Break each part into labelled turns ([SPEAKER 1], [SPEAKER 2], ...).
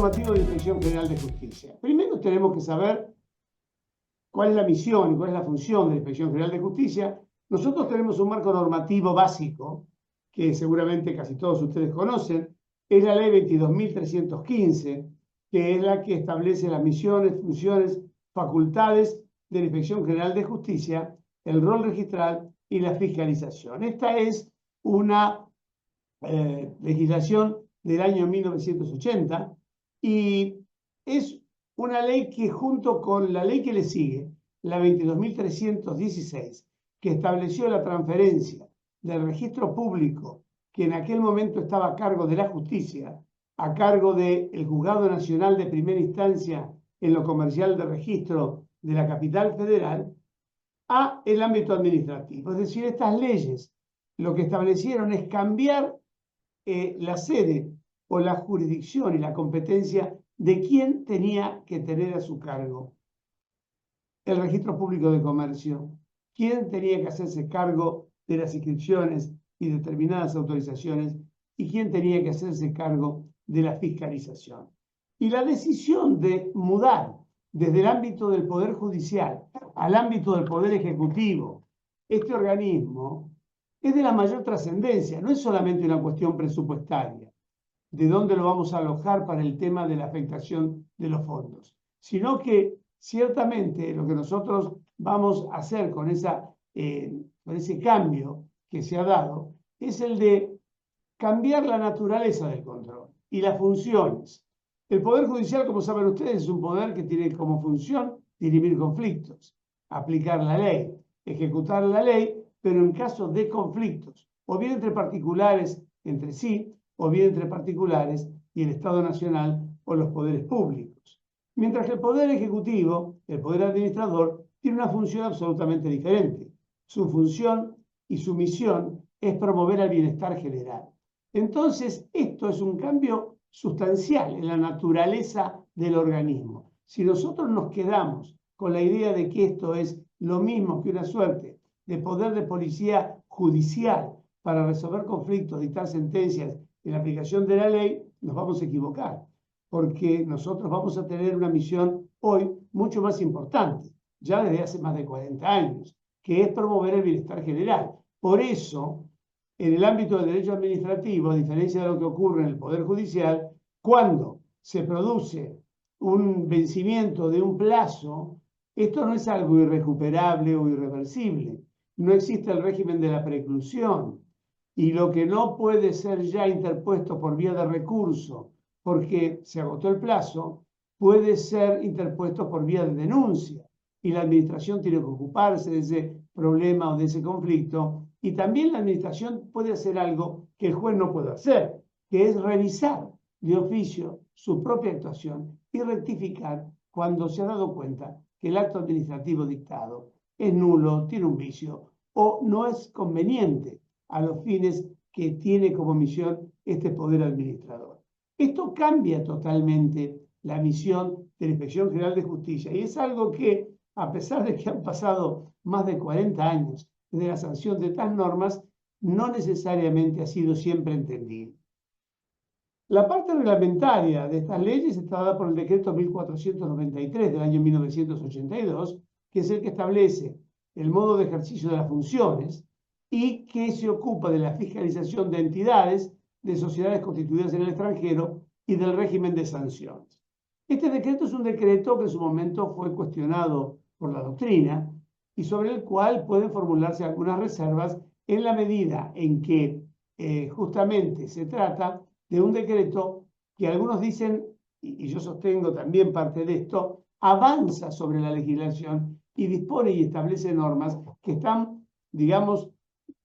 [SPEAKER 1] normativo de Inspección General de Justicia. Primero tenemos que saber cuál es la misión y cuál es la función de la Inspección General de Justicia. Nosotros tenemos un marco normativo básico, que seguramente casi todos ustedes conocen, es la Ley 22.315, que es la que establece las misiones, funciones, facultades de la Inspección General de Justicia, el rol registral y la fiscalización. Esta es una legislación del año 1980 y es una ley que junto con la ley que le sigue, la 22.316, que estableció la transferencia del registro público que en aquel momento estaba a cargo de la justicia, a cargo del Juzgado Nacional de Primera Instancia en lo comercial de registro de la capital federal, a el ámbito administrativo. Es decir, estas leyes lo que establecieron es cambiar la sede o la jurisdicción y la competencia de quién tenía que tener a su cargo el registro público de comercio, quién tenía que hacerse cargo de las inscripciones y determinadas autorizaciones y quién tenía que hacerse cargo de la fiscalización. Y la decisión de mudar desde el ámbito del Poder Judicial al ámbito del Poder Ejecutivo este organismo es de la mayor trascendencia. No es solamente una cuestión presupuestaria, de dónde lo vamos a alojar para el tema de la afectación de los fondos, sino que ciertamente lo que nosotros vamos a hacer con ese cambio que se ha dado es el de cambiar la naturaleza del control y las funciones. El Poder Judicial, como saben ustedes, es un poder que tiene como función dirimir conflictos, aplicar la ley, ejecutar la ley, pero en caso de conflictos, o bien entre particulares entre sí, o bien entre particulares y el Estado Nacional o los poderes públicos. Mientras que el Poder Ejecutivo, el Poder Administrador, tiene una función absolutamente diferente. Su función y su misión es promover el bienestar general. Entonces, esto es un cambio sustancial en la naturaleza del organismo. Si nosotros nos quedamos con la idea de que esto es lo mismo que una suerte de poder de policía judicial para resolver conflictos, dictar sentencias en la aplicación de la ley, nos vamos a equivocar, porque nosotros vamos a tener una misión hoy mucho más importante, ya desde hace más de 40 años, que es promover el bienestar general. Por eso, en el ámbito del derecho administrativo, a diferencia de lo que ocurre en el Poder Judicial, cuando se produce un vencimiento de un plazo, esto no es algo irrecuperable o irreversible. No existe el régimen de la preclusión. Y lo que no puede ser ya interpuesto por vía de recurso porque se agotó el plazo, puede ser interpuesto por vía de denuncia. Y la administración tiene que ocuparse de ese problema o de ese conflicto. Y también la administración puede hacer algo que el juez no puede hacer, que es revisar de oficio su propia actuación y rectificar cuando se ha dado cuenta que el acto administrativo dictado es nulo, tiene un vicio o no es conveniente a los fines que tiene como misión este poder administrador. Esto cambia totalmente la misión de la Inspección General de Justicia y es algo que, a pesar de que han pasado más de 40 años desde la sanción de estas normas, no necesariamente ha sido siempre entendido. La parte reglamentaria de estas leyes está dada por el decreto 1493 del año 1982, que es el que establece el modo de ejercicio de las funciones y que se ocupa de la fiscalización de entidades, de sociedades constituidas en el extranjero y del régimen de sanciones. Este decreto es un decreto que en su momento fue cuestionado por la doctrina y sobre el cual pueden formularse algunas reservas en la medida en que justamente se trata de un decreto que algunos dicen, y yo sostengo también parte de esto, avanza sobre la legislación y dispone y establece normas que están, digamos,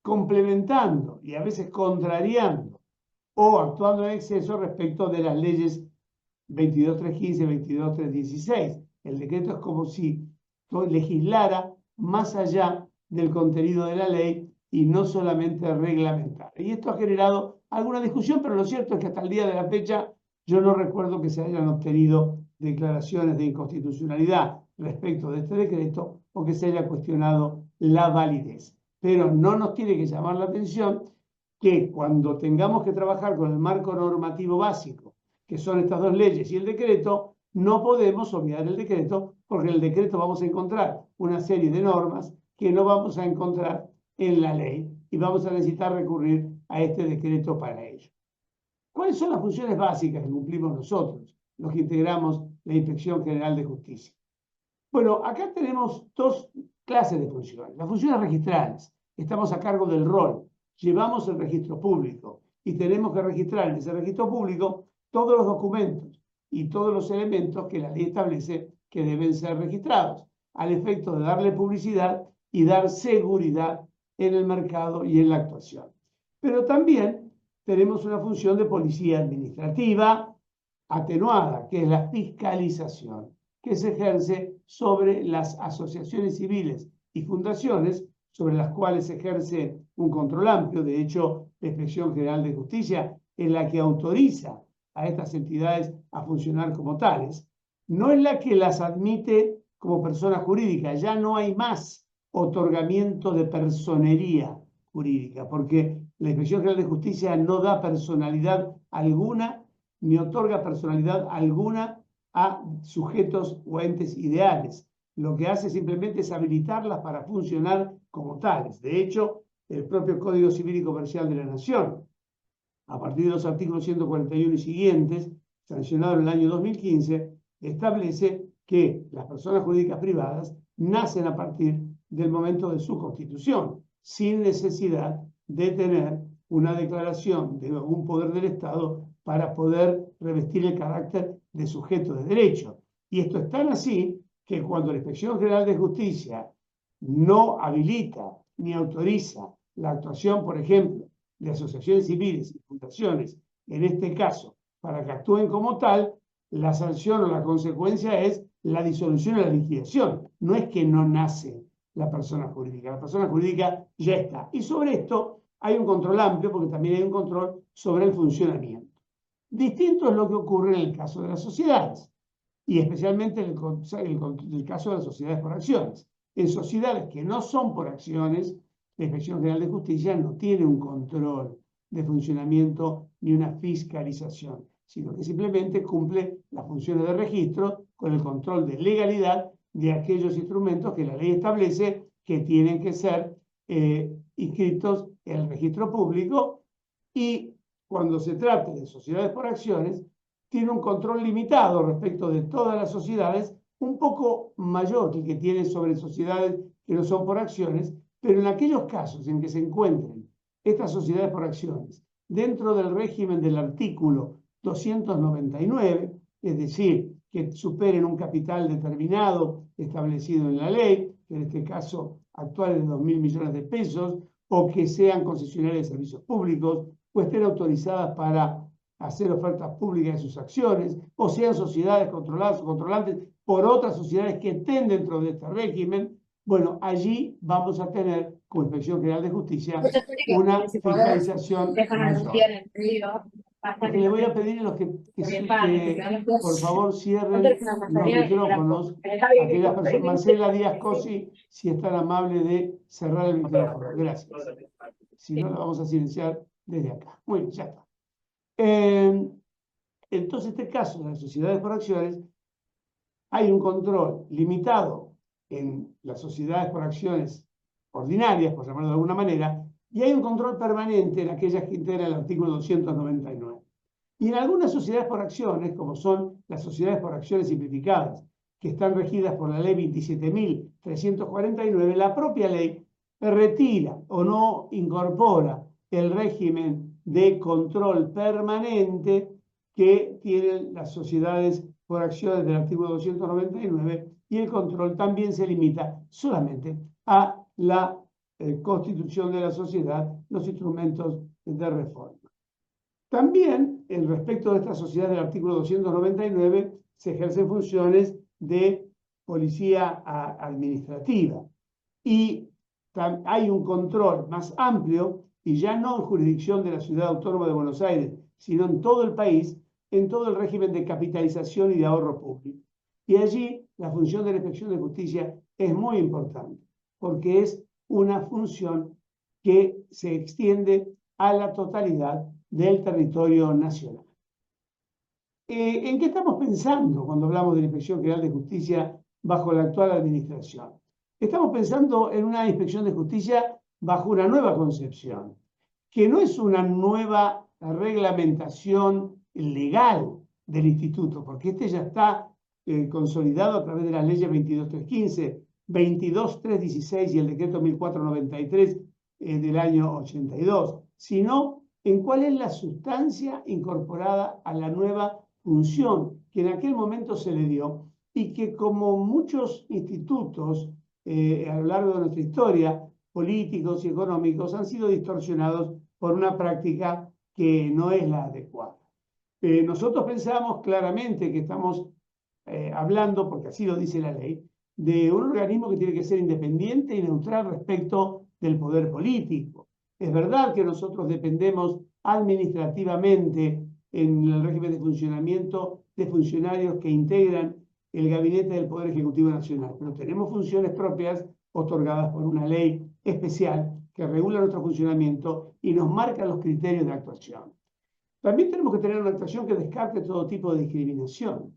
[SPEAKER 1] complementando y a veces contrariando o actuando en exceso respecto de las leyes 22.315 y 22.316. El decreto es como si legislara más allá del contenido de la ley y no solamente reglamentar. Y esto ha generado alguna discusión, pero lo cierto es que hasta el día de la fecha yo no recuerdo que se hayan obtenido declaraciones de inconstitucionalidad respecto de este decreto o que se haya cuestionado la validez. Pero no nos tiene que llamar la atención que cuando tengamos que trabajar con el marco normativo básico que son estas dos leyes y el decreto, no podemos obviar el decreto, porque en el decreto vamos a encontrar una serie de normas que no vamos a encontrar en la ley y vamos a necesitar recurrir a este decreto para ello. ¿Cuáles son las funciones básicas que cumplimos nosotros, los que integramos la Inspección General de Justicia? Bueno, acá tenemos dos clases de funciones. Las funciones registrales. Estamos a cargo del rol. Llevamos el registro público y tenemos que registrar en ese registro público todos los documentos y todos los elementos que la ley establece que deben ser registrados, al efecto de darle publicidad y dar seguridad en el mercado y en la actuación. Pero también tenemos una función de policía administrativa atenuada, que es la fiscalización, que se ejerce sobre las asociaciones civiles y fundaciones, sobre las cuales se ejerce un control amplio. De hecho, la Inspección General de Justicia es la que autoriza a estas entidades a funcionar como tales. No es la que las admite como persona jurídica. Ya no hay más otorgamiento de personería jurídica, porque la Inspección General de Justicia no da personalidad alguna, ni otorga personalidad alguna a sujetos o entes ideales. Lo que hace simplemente es habilitarlas para funcionar como tales. De hecho, el propio Código Civil y Comercial de la Nación, a partir de los artículos 141 y siguientes, sancionado en el año 2015, establece que las personas jurídicas privadas nacen a partir del momento de su constitución, sin necesidad de tener una declaración de algún poder del Estado para poder revestir el carácter de sujeto de derecho. Y esto es tan así que cuando la Inspección General de Justicia no habilita ni autoriza la actuación, por ejemplo, de asociaciones civiles y fundaciones, en este caso, para que actúen como tal, la sanción o la consecuencia es la disolución o la liquidación. No es que no nace la persona jurídica ya está. Y sobre esto hay un control amplio, porque también hay un control sobre el funcionamiento. Distinto es lo que ocurre en el caso de las sociedades, y especialmente en el caso de las sociedades por acciones. En sociedades que no son por acciones, la Inspección General de Justicia no tiene un control de funcionamiento ni una fiscalización, sino que simplemente cumple las funciones de registro con el control de legalidad de aquellos instrumentos que la ley establece que tienen que ser inscritos en el registro público, y cuando se trate de sociedades por acciones, tiene un control limitado respecto de todas las sociedades, un poco mayor que el que tiene sobre sociedades que no son por acciones, pero en aquellos casos en que se encuentren estas sociedades por acciones dentro del régimen del artículo 299, es decir, que superen un capital determinado establecido en la ley, que en este caso actual es de 2.000 millones de pesos, o que sean concesionarias de servicios públicos, o estén autorizadas para hacer ofertas públicas de sus acciones, o sean sociedades controladas o controlantes por otras sociedades que estén dentro de este régimen. Bueno, allí vamos a tener, como Inspección General de Justicia, una fiscalización mayor. Lo que le voy a pedir a los que por favor cierren los micrófonos, aquellas personas, Marcela Díaz Cosi, si es tan amable de cerrar el micrófono. Gracias. Si no, la vamos a silenciar desde acá. Muy bien, ya está. Entonces, en este caso, de las sociedades por acciones, hay un control limitado en las sociedades por acciones ordinarias, por llamarlo de alguna manera, y hay un control permanente en aquellas que integran el artículo 299. Y en algunas sociedades por acciones, como son las sociedades por acciones simplificadas, que están regidas por la ley 27.349, la propia ley retira o no incorpora el régimen de control permanente que tienen las sociedades por acciones del artículo 299, y el control también se limita solamente a la constitución de la sociedad, los instrumentos de reforma. También, en respecto de esta sociedad del artículo 299, se ejercen funciones de policía administrativa, y hay un control más amplio, y ya no en jurisdicción de la Ciudad Autónoma de Buenos Aires, sino en todo el país, en todo el régimen de capitalización y de ahorro público. Y allí la función de la Inspección de Justicia es muy importante, porque es una función que se extiende a la totalidad del territorio nacional. ¿En qué estamos pensando cuando hablamos de la Inspección General de Justicia bajo la actual administración? Estamos pensando en una Inspección de Justicia bajo una nueva concepción, que no es una nueva reglamentación legal del instituto, porque este ya está consolidado a través de las leyes 22.315, 22.316 y el decreto 1493 del año 82, sino en cuál es la sustancia incorporada a la nueva función que en aquel momento se le dio y que, como muchos institutos a lo largo de nuestra historia, políticos y económicos, han sido distorsionados por una práctica que no es la adecuada. Nosotros pensamos claramente que estamos hablando, porque así lo dice la ley, de un organismo que tiene que ser independiente y neutral respecto del poder político. Es verdad que nosotros dependemos administrativamente en el régimen de funcionamiento de funcionarios que integran el gabinete del Poder Ejecutivo Nacional, pero tenemos funciones propias otorgadas por una ley especial que regula nuestro funcionamiento y nos marca los criterios de actuación. También tenemos que tener una actuación que descarte todo tipo de discriminación.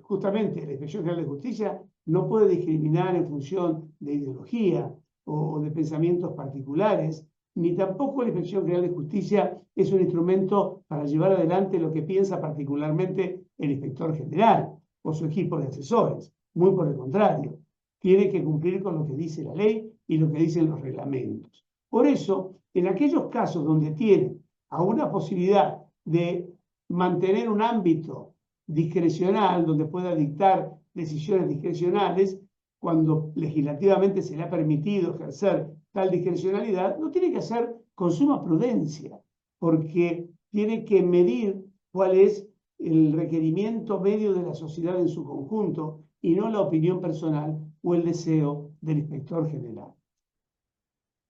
[SPEAKER 1] Justamente la Inspección General de Justicia no puede discriminar en función de ideología o de pensamientos particulares, ni tampoco la Inspección General de Justicia es un instrumento para llevar adelante lo que piensa particularmente el inspector general o su equipo de asesores. Muy por el contrario, tiene que cumplir con lo que dice la ley y lo que dicen los reglamentos. Por eso, en aquellos casos donde tiene a una posibilidad de mantener un ámbito discrecional, donde pueda dictar decisiones discrecionales, cuando legislativamente se le ha permitido ejercer tal discrecionalidad, lo tiene que hacer con suma prudencia, porque tiene que medir cuál es el requerimiento medio de la sociedad en su conjunto y no la opinión personal o el deseo del inspector general.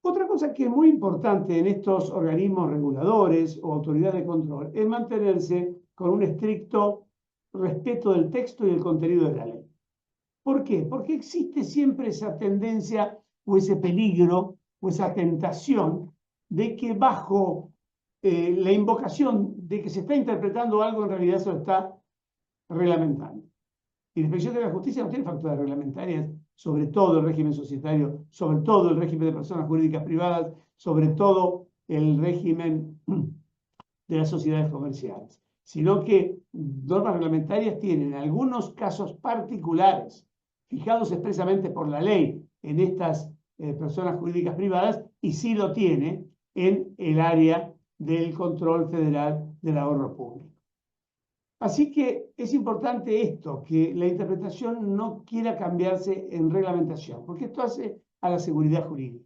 [SPEAKER 1] Otra cosa que es muy importante en estos organismos reguladores o autoridades de control es mantenerse con un estricto respeto del texto y el contenido de la ley. ¿Por qué? Porque existe siempre esa tendencia o ese peligro o esa tentación de que bajo la invocación de que se está interpretando algo, en realidad se lo está reglamentando. Y la Inspección de la Justicia no tiene facultades reglamentarias sobre todo el régimen societario, sobre todo el régimen de personas jurídicas privadas, sobre todo el régimen de las sociedades comerciales, sino que normas reglamentarias tienen en algunos casos particulares, fijados expresamente por la ley en estas personas jurídicas privadas, y sí lo tiene en el área del control federal del ahorro público. Así que es importante esto, que la interpretación no quiera cambiarse en reglamentación, porque esto hace a la seguridad jurídica.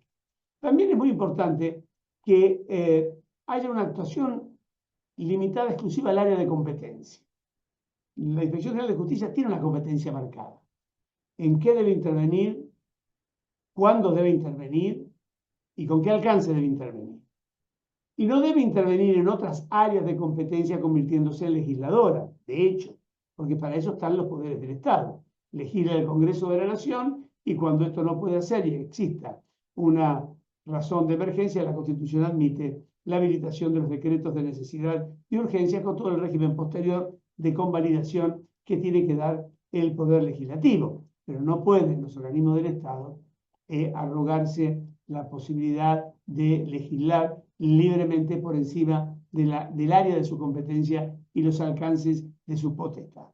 [SPEAKER 1] También es muy importante que haya una actuación limitada exclusiva al área de competencia. La Inspección General de Justicia tiene una competencia marcada. ¿En qué debe intervenir? ¿Cuándo debe intervenir? ¿Y con qué alcance debe intervenir? Y no debe intervenir en otras áreas de competencia convirtiéndose en legisladora, de hecho, porque para eso están los poderes del Estado. Legisla el Congreso de la Nación y cuando esto no puede hacer y exista una razón de emergencia, la Constitución admite la habilitación de los decretos de necesidad y urgencia con todo el régimen posterior de convalidación que tiene que dar el Poder Legislativo. Pero no pueden los organismos del Estado arrogarse la posibilidad de legislar libremente por encima del área de su competencia y los alcances de su potestad.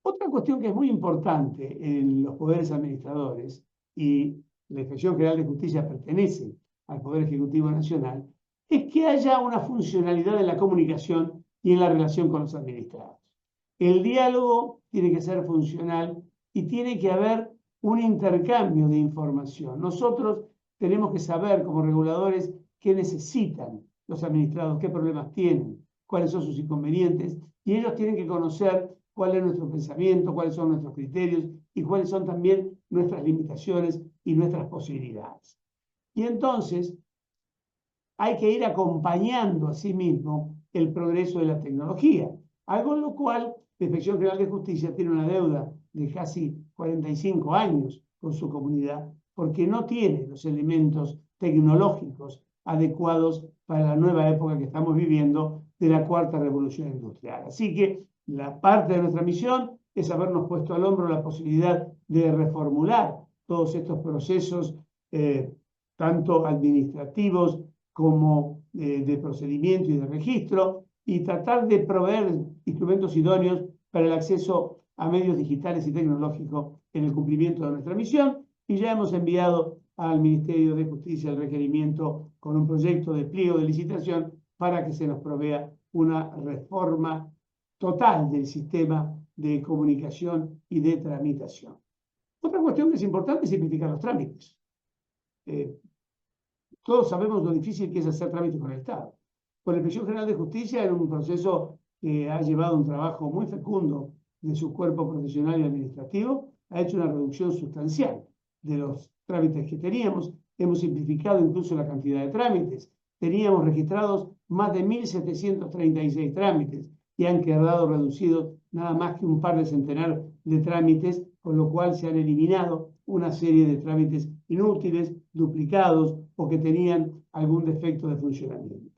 [SPEAKER 1] Otra cuestión que es muy importante en los poderes administradores, y la Inspección General de Justicia pertenece al Poder Ejecutivo Nacional, es que haya una funcionalidad en la comunicación y en la relación con los administrados. El diálogo tiene que ser funcional y tiene que haber un intercambio de información. Nosotros tenemos que saber como reguladores qué necesitan los administrados, qué problemas tienen, cuáles son sus inconvenientes, y ellos tienen que conocer cuál es nuestro pensamiento, cuáles son nuestros criterios y cuáles son también nuestras limitaciones y nuestras posibilidades. Y entonces hay que ir acompañando a sí mismo el progreso de la tecnología, algo en lo cual la Inspección General de Justicia tiene una deuda de casi 45 años con su comunidad, porque no tiene los elementos tecnológicos adecuados para la nueva época que estamos viviendo de la cuarta revolución industrial. Así que la parte de nuestra misión es habernos puesto al hombro la posibilidad de reformular todos estos procesos, tanto administrativos como de procedimiento y de registro, y tratar de proveer instrumentos idóneos para el acceso a medios digitales y tecnológicos en el cumplimiento de nuestra misión, y ya hemos enviado al Ministerio de Justicia el requerimiento con un proyecto de pliego de licitación para que se nos provea una reforma total del sistema de comunicación y de tramitación. Otra cuestión que es importante es simplificar los trámites. Todos sabemos lo difícil que es hacer trámites con el Estado. Con la Inspección General de Justicia, en un proceso que ha llevado un trabajo muy fecundo de su cuerpo profesional y administrativo, ha hecho una reducción sustancial de los trámites que teníamos. Hemos simplificado incluso la cantidad de trámites. Teníamos registrados más de 1.736 trámites y han quedado reducidos nada más que un par de centenar de trámites, con lo cual se han eliminado una serie de trámites inútiles, duplicados o que tenían algún defecto de funcionamiento.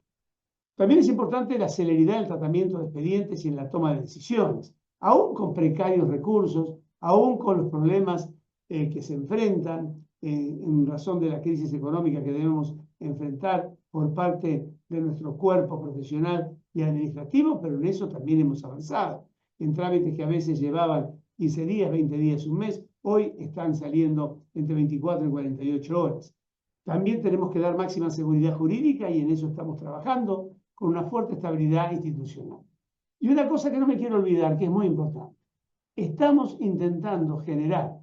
[SPEAKER 1] También es importante la celeridad del tratamiento de expedientes y en la toma de decisiones, aún con precarios recursos, aún con los problemas que se enfrentan en razón de la crisis económica que debemos enfrentar por parte de nuestro cuerpo profesional y administrativo, pero en eso también hemos avanzado. En trámites que a veces llevaban 15 días, 20 días, un mes, hoy están saliendo entre 24 y 48 horas. También tenemos que dar máxima seguridad jurídica y en eso estamos trabajando con una fuerte estabilidad institucional. Y una cosa que no me quiero olvidar, que es muy importante. Estamos intentando generar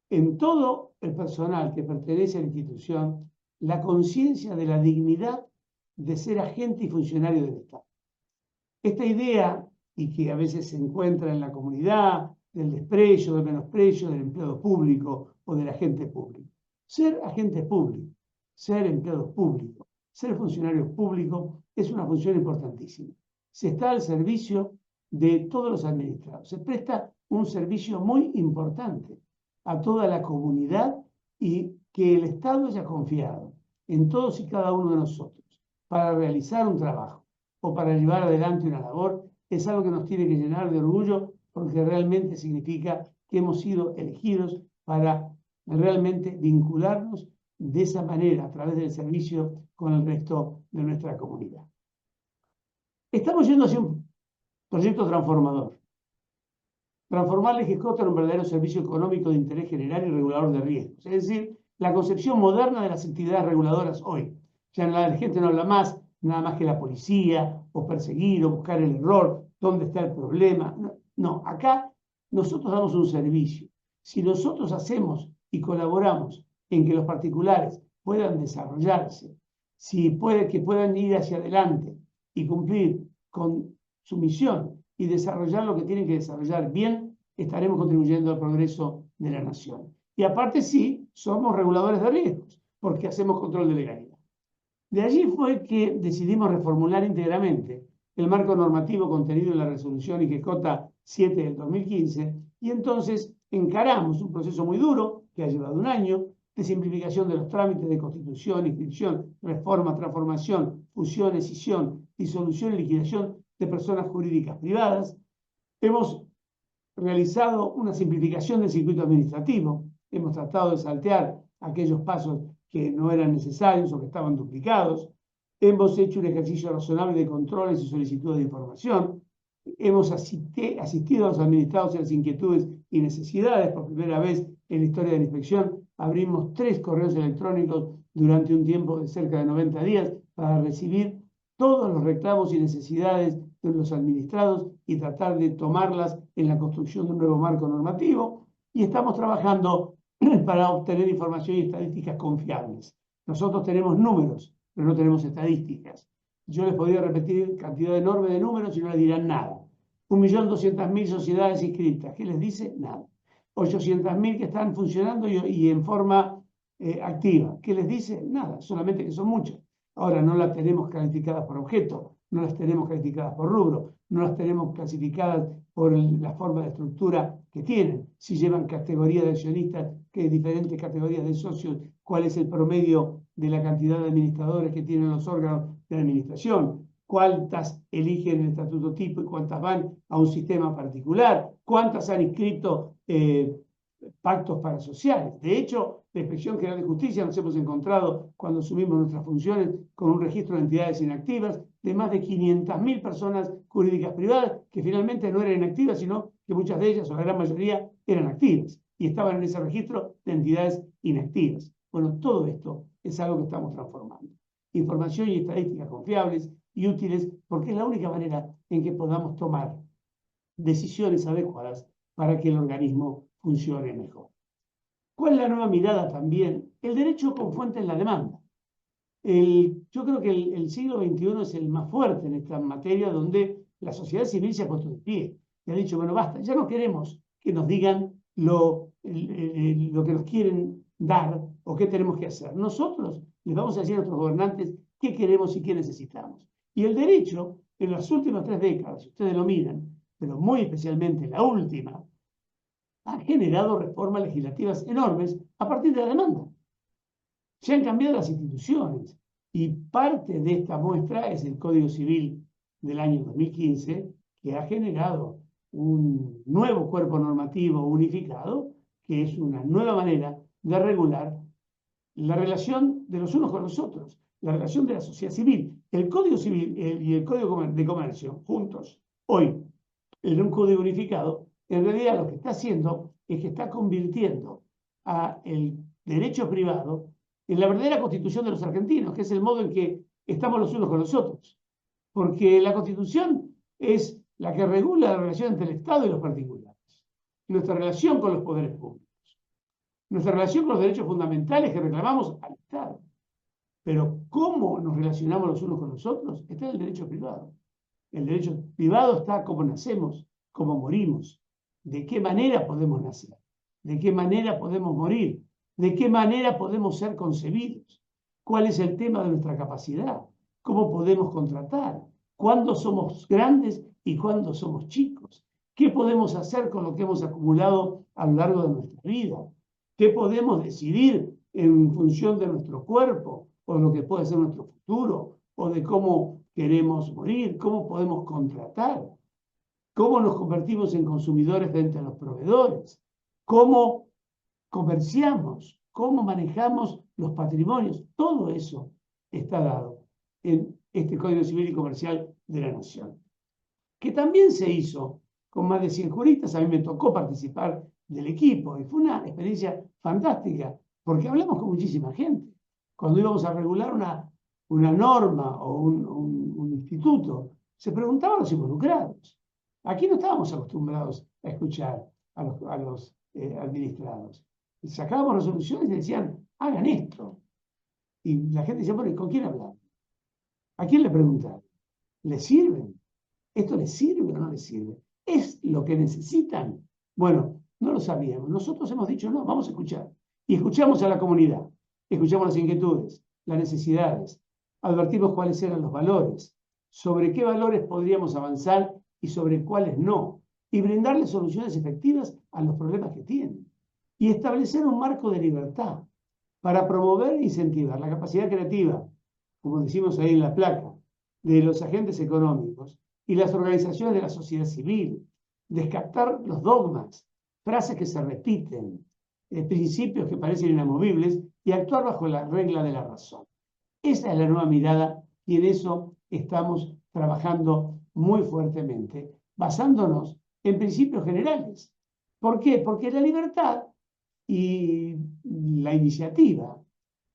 [SPEAKER 1] en todo el personal que pertenece a la institución la conciencia de la dignidad de ser agente y funcionario del Estado. Esta idea, y que a veces se encuentra en la comunidad, del desprecio, del menosprecio del empleado público o del agente público. Ser agente público, ser empleado público, ser funcionario público es una función importantísima. Se está al servicio de todos los administrados. Se presta un servicio muy importante a toda la comunidad y que el Estado haya confiado en todos y cada uno de nosotros para realizar un trabajo o para llevar adelante una labor es algo que nos tiene que llenar de orgullo, porque realmente significa que hemos sido elegidos para realmente vincularnos de esa manera a través del servicio con el resto de nuestra comunidad. Estamos yendo hacia un proyecto transformador. Transformar la IGJ en un verdadero servicio económico de interés general y regulador de riesgos. Es decir, la concepción moderna de las entidades reguladoras hoy. Ya la gente no habla más, nada más que la policía, o perseguir, o buscar el error, dónde está el problema. No, acá nosotros damos un servicio. Si nosotros hacemos y colaboramos en que los particulares puedan desarrollarse, que puedan ir hacia adelante y cumplir con su misión y desarrollar lo que tienen que desarrollar bien, estaremos contribuyendo al progreso de la nación. Y aparte sí, somos reguladores de riesgos, porque hacemos control de legalidad. De allí fue que decidimos reformular íntegramente el marco normativo contenido en la resolución IGJ 7 del 2015, y entonces encaramos un proceso muy duro, que ha llevado un año, de simplificación de los trámites de constitución, inscripción, reforma, transformación, fusión, escisión, disolución y liquidación de personas jurídicas privadas. Hemos realizado una simplificación del circuito administrativo. Hemos tratado de saltear aquellos pasos que no eran necesarios o que estaban duplicados. Hemos hecho un ejercicio razonable de controles y solicitudes de información. Hemos asistido a los administrados en las inquietudes y necesidades. Por primera vez en la historia de la inspección abrimos 3 correos electrónicos durante un tiempo de cerca de 90 días para recibir todos los reclamos y necesidades de los administrados y tratar de tomarlas en la construcción de un nuevo marco normativo. Y estamos trabajando para obtener información y estadísticas confiables. Nosotros tenemos números, pero no tenemos estadísticas. Yo les podría repetir cantidad enorme de números y no les dirán nada. 1.200.000 sociedades inscritas. ¿Qué les dice? Nada. 800.000 que están funcionando y en forma activa. ¿Qué les dice? Nada, solamente que son muchas. Ahora no las tenemos calificadas por objeto, no las tenemos calificadas por rubro, no las tenemos clasificadas por la forma de estructura que tienen, si llevan categoría de accionistas, que diferentes categorías de socios, cuál es el promedio de la cantidad de administradores que tienen los órganos de administración, cuántas eligen el estatuto tipo y cuántas van a un sistema particular, cuántas han inscrito pactos parasociales. De hecho, la Inspección General de Justicia nos hemos encontrado, cuando asumimos nuestras funciones, con un registro de entidades inactivas de más de 500.000 personas jurídicas privadas que finalmente no eran inactivas, sino que muchas de ellas, o la gran mayoría, eran activas y estaban en ese registro de entidades inactivas. Bueno, todo esto es algo que estamos transformando. Información y estadísticas confiables y útiles, porque es la única manera en que podamos tomar decisiones adecuadas para que el organismo funcione mejor. ¿Cuál es la nueva mirada también? El derecho con fuente en la demanda. Yo creo que el siglo XXI es el más fuerte en esta materia, donde la sociedad civil se ha puesto de pie y ha dicho, bueno, basta, ya no queremos que nos digan lo que nos quieren dar o qué tenemos que hacer. Nosotros les vamos a decir a nuestros gobernantes qué queremos y qué necesitamos. Y el derecho, en las últimas 3 décadas, si ustedes lo miran, pero muy especialmente la última, ha generado reformas legislativas enormes a partir de la demanda. Se han cambiado las instituciones y parte de esta muestra es el Código Civil del año 2015, que ha generado un nuevo cuerpo normativo unificado, que es una nueva manera de regular la relación de los unos con los otros, la relación de la sociedad civil. El Código Civil y el Código de Comercio, juntos, hoy, en un código unificado, en realidad lo que está haciendo es que está convirtiendo a el derecho privado en la verdadera constitución de los argentinos, que es el modo en que estamos los unos con los otros. Porque la constitución es la que regula la relación entre el Estado y los particulares, nuestra relación con los poderes públicos, nuestra relación con los derechos fundamentales que reclamamos al Estado. Pero cómo nos relacionamos los unos con los otros está en el derecho privado. El derecho privado está como nacemos, como morimos. ¿De qué manera podemos nacer? ¿De qué manera podemos morir? ¿De qué manera podemos ser concebidos? ¿Cuál es el tema de nuestra capacidad? ¿Cómo podemos contratar? ¿Cuándo somos grandes y cuándo somos chicos? ¿Qué podemos hacer con lo que hemos acumulado a lo largo de nuestra vida? ¿Qué podemos decidir en función de nuestro cuerpo o de lo que puede ser nuestro futuro o de cómo queremos morir? ¿Cómo podemos contratar? ¿Cómo nos convertimos en consumidores frente a los proveedores? ¿Cómo comerciamos? ¿Cómo manejamos los patrimonios? Todo eso está dado en este Código Civil y Comercial de la Nación, que también se hizo con más de 100 juristas. A mí me tocó participar del equipo y fue una experiencia fantástica, porque hablamos con muchísima gente. Cuando íbamos a regular una norma o un instituto, se preguntaban los involucrados. Aquí no estábamos acostumbrados a escuchar a los administrados. Sacábamos resoluciones y decían, hagan esto. Y la gente decía, bueno, ¿con quién hablamos? ¿A quién le preguntaron? ¿Les sirven? ¿Esto les sirve o no les sirve? ¿Es lo que necesitan? Bueno, no lo sabíamos. Nosotros hemos dicho, no, vamos a escuchar. Y escuchamos a la comunidad. Escuchamos las inquietudes, las necesidades. Advertimos cuáles eran los valores, sobre qué valores podríamos avanzar y sobre cuáles no. Y brindarles soluciones efectivas a los problemas que tienen. Y establecer un marco de libertad para promover e incentivar la capacidad creativa, como decimos ahí en la placa, de los agentes económicos y las organizaciones de la sociedad civil, descartar los dogmas, frases que se repiten, principios que parecen inamovibles y actuar bajo la regla de la razón. Esa es la nueva mirada y en eso estamos trabajando muy fuertemente, basándonos en principios generales. ¿Por qué? Porque la libertad y la iniciativa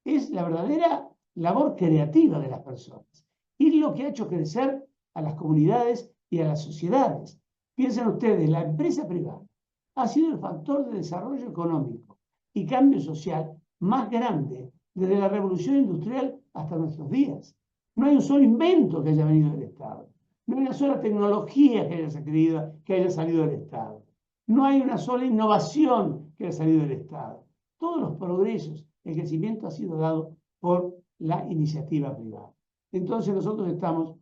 [SPEAKER 1] es la verdadera labor creativa de las personas. Y es lo que ha hecho crecer a las comunidades y a las sociedades. Piensen ustedes, la empresa privada ha sido el factor de desarrollo económico y cambio social más grande desde la revolución industrial hasta nuestros días. No hay un solo invento que haya venido del Estado. No hay una sola tecnología que haya salido del Estado. No hay una sola innovación que haya salido del Estado. Todos los progresos, el crecimiento ha sido dado por la iniciativa privada. Entonces nosotros estamos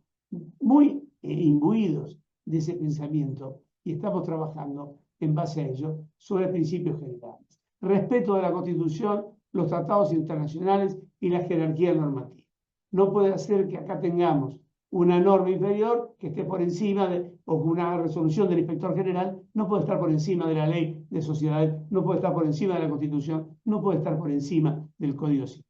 [SPEAKER 1] muy imbuidos de ese pensamiento y estamos trabajando en base a ello sobre principios generales. Respeto de la Constitución, los tratados internacionales y la jerarquía normativa. No puede ser que acá tengamos una norma inferior que esté por encima o con una resolución del inspector general, no puede estar por encima de la ley de sociedades, no puede estar por encima de la Constitución, no puede estar por encima del Código Civil.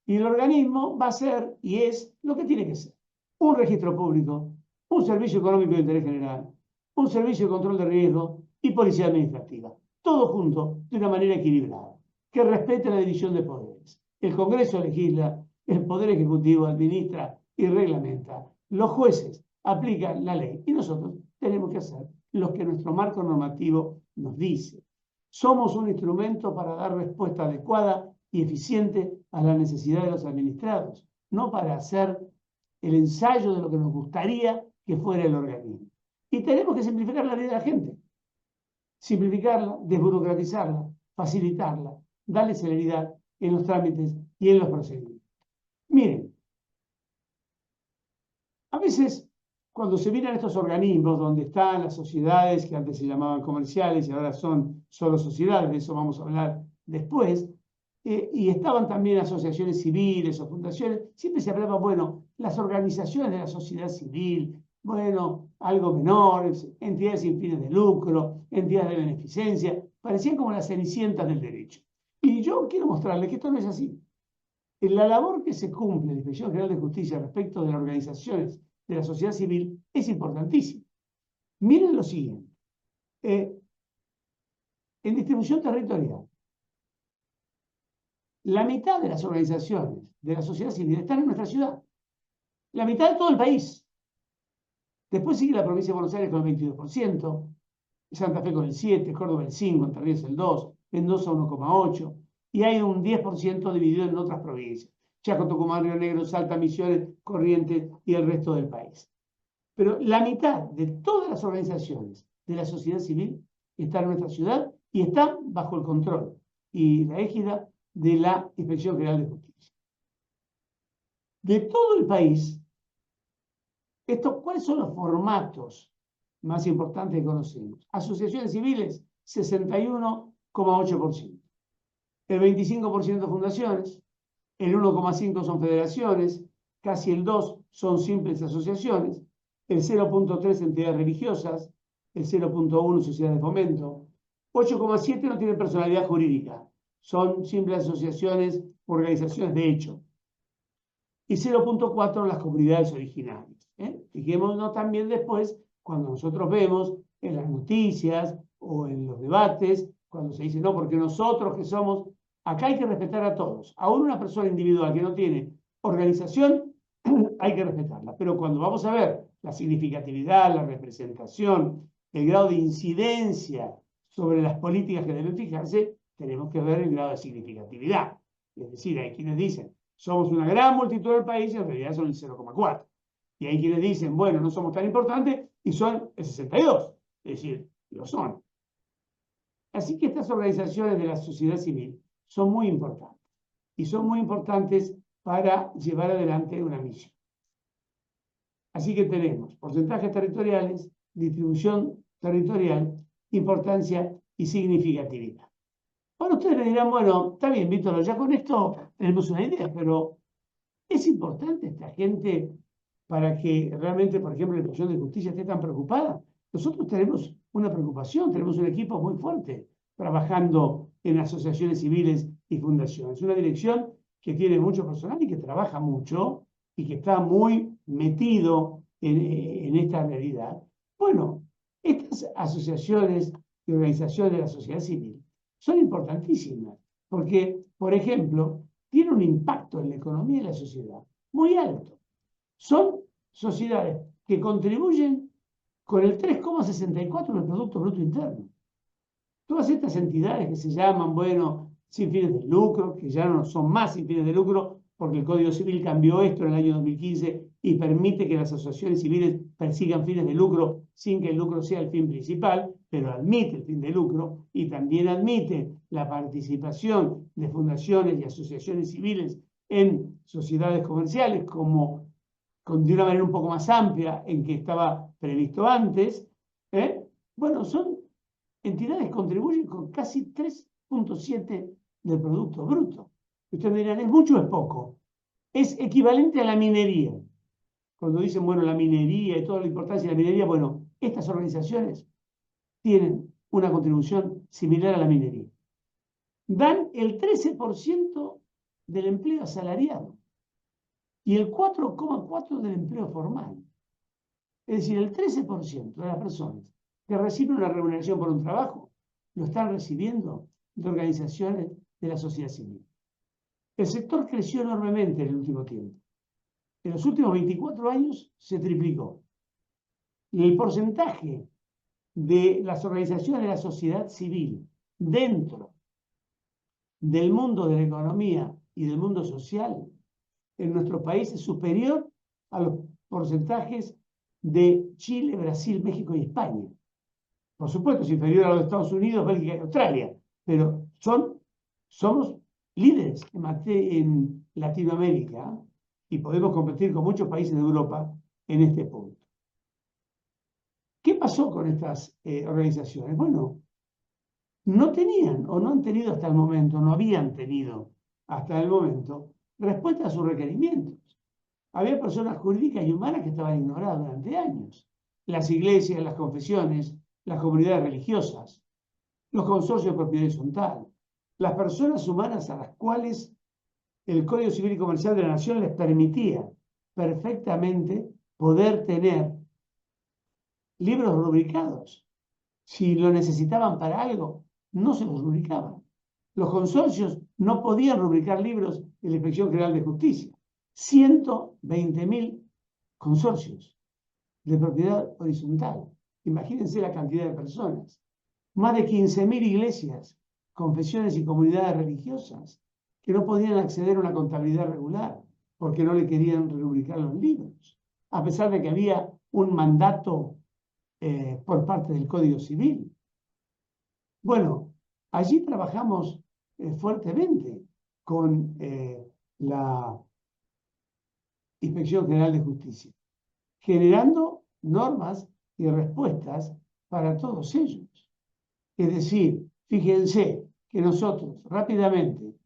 [SPEAKER 1] Y el organismo va a ser y es lo que tiene que ser: un registro público, un servicio económico de interés general, un servicio de control de riesgo y policía administrativa. Todo junto de una manera equilibrada, que respete la división de poderes. El Congreso legisla, el Poder Ejecutivo administra y reglamenta. Los jueces aplican la ley y nosotros tenemos que hacer lo que nuestro marco normativo nos dice. Somos un instrumento para dar respuesta adecuada y eficiente a la necesidad de los administrados, no para hacer el ensayo de lo que nos gustaría que fuera el organismo. Y tenemos que simplificar la vida de la gente. Simplificarla, desburocratizarla, facilitarla, darle celeridad en los trámites y en los procedimientos. Miren, a veces cuando se miran estos organismos donde están las sociedades que antes se llamaban comerciales y ahora son solo sociedades, de eso vamos a hablar después, y estaban también asociaciones civiles o fundaciones, siempre se hablaba, bueno, las organizaciones de la sociedad civil, bueno, algo menores, entidades sin fines de lucro, entidades de beneficencia, parecían como las cenicientas del derecho. Y yo quiero mostrarles que esto no es así. En la labor que se cumple en la Inspección General de Justicia respecto de las organizaciones de la sociedad civil es importantísima. Miren lo siguiente. En distribución territorial, la mitad de las organizaciones de la sociedad civil están en nuestra ciudad. La mitad de todo el país. Después sigue la provincia de Buenos Aires con el 22%, Santa Fe con el 7%, Córdoba el 5%, Entre Ríos el 2%, Mendoza 1,8%, y hay un 10% dividido en otras provincias: Chaco, Tucumán, Río Negro, Salta, Misiones, Corrientes y el resto del país. Pero la mitad de todas las organizaciones de la sociedad civil están en nuestra ciudad y están bajo el control y la égida de la Inspección General de Justicia. De todo el país, ¿cuáles son los formatos más importantes que conocemos? Asociaciones civiles, 61,8%. El 25% fundaciones, el 1,5% son federaciones, casi el 2% son simples asociaciones, el 0,3% entidades religiosas, el 0,1% sociedades de fomento, 8,7% no tienen personalidad jurídica, son simples asociaciones, organizaciones de hecho, y 0,4% las comunidades originarias. Fijémonos también después, cuando nosotros vemos en las noticias o en los debates, cuando se dice, no, porque nosotros que somos, acá hay que respetar a todos. Aún una persona individual que no tiene organización, hay que respetarla. Pero cuando vamos a ver la significatividad, la representación, el grado de incidencia sobre las políticas que deben fijarse, tenemos que ver el grado de significatividad. Es decir, hay quienes dicen, somos una gran multitud del país y en realidad son el 0,4%. Y hay quienes dicen, bueno, no somos tan importantes y son el 62%. Es decir, lo son. Así que estas organizaciones de la sociedad civil son muy importantes. Y son muy importantes para llevar adelante una misión. Así que tenemos porcentajes territoriales, distribución territorial, importancia y significatividad. Ahora ustedes me dirán, bueno, está bien, Víctor, ya con esto tenemos una idea, pero ¿es importante esta gente para que realmente, por ejemplo, la Inspección de Justicia esté tan preocupada? Nosotros tenemos una preocupación, tenemos un equipo muy fuerte trabajando en asociaciones civiles y fundaciones. Una dirección que tiene mucho personal y que trabaja mucho y que está muy metido en esta realidad. Bueno, estas asociaciones y organizaciones de la sociedad civil son importantísimas porque, por ejemplo, tienen un impacto en la economía de la sociedad muy alto. Son sociedades que contribuyen con el 3,64% del Producto Bruto Interno. Todas estas entidades que se llaman, bueno, sin fines de lucro, que ya no son más sin fines de lucro, porque el Código Civil cambió esto en el año 2015 y permite que las asociaciones civiles persigan fines de lucro sin que el lucro sea el fin principal, pero admite el fin de lucro y también admite la participación de fundaciones y asociaciones civiles en sociedades comerciales como de una manera un poco más amplia en que estaba previsto antes. Bueno, son entidades que contribuyen con casi 3,7% del Producto Bruto. Ustedes me dirán, ¿es mucho o es poco? Es equivalente a la minería. cuando dicen, bueno, la minería y toda la importancia de la minería, bueno, estas organizaciones tienen una contribución similar a la minería. Dan el 13% del empleo asalariado y el 4,4% del empleo formal. Es decir, el 13% de las personas que reciben una remuneración por un trabajo lo están recibiendo de organizaciones de la sociedad civil. El sector creció enormemente en el último tiempo. En los últimos 24 años se triplicó. Y el porcentaje de las organizaciones de la sociedad civil dentro del mundo de la economía y del mundo social en nuestro país es superior a los porcentajes de Chile, Brasil, México y España. Por supuesto, es inferior a los Estados Unidos, Bélgica y Australia, pero somos líderes en Latinoamérica y podemos competir con muchos países de Europa en este punto. ¿Qué pasó con estas organizaciones? Bueno, no tenían o no han tenido hasta el momento, no habían tenido hasta el momento respuesta a sus requerimientos. Había personas jurídicas y humanas que estaban ignoradas durante años. Las iglesias, las confesiones, las comunidades religiosas, los consorcios de propiedad horizontal, las personas humanas a las cuales el Código Civil y Comercial de la Nación les permitía perfectamente poder tener libros rubricados. Si lo necesitaban para algo, no se los rubricaban. Los consorcios no podían rubricar libros de la Inspección General de Justicia. 120.000 consorcios de propiedad horizontal. Imagínense la cantidad de personas. Más de 15.000 iglesias, confesiones y comunidades religiosas que no podían acceder a una contabilidad regular porque no le querían rubricar los libros, a pesar de que había un mandato por parte del Código Civil. Bueno, allí trabajamos fuertemente con la Inspección General de Justicia, generando normas y respuestas para todos ellos. Es decir, fíjense que nosotros rápidamente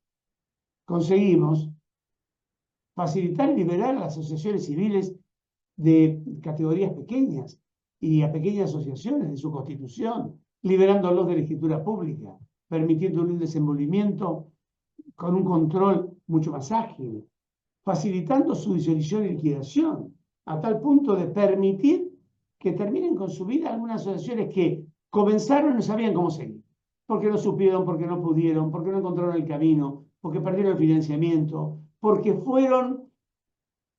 [SPEAKER 1] conseguimos facilitar y liberar a las asociaciones civiles de categorías pequeñas y a pequeñas asociaciones de su constitución, liberándolos de la escritura pública, permitiendo un desenvolvimiento con un control mucho más ágil, facilitando su disolución y liquidación, a tal punto de permitir que terminen con su vida algunas asociaciones que comenzaron y no sabían cómo seguir, porque no supieron, porque no pudieron, porque no encontraron el camino, porque perdieron el financiamiento, porque fueron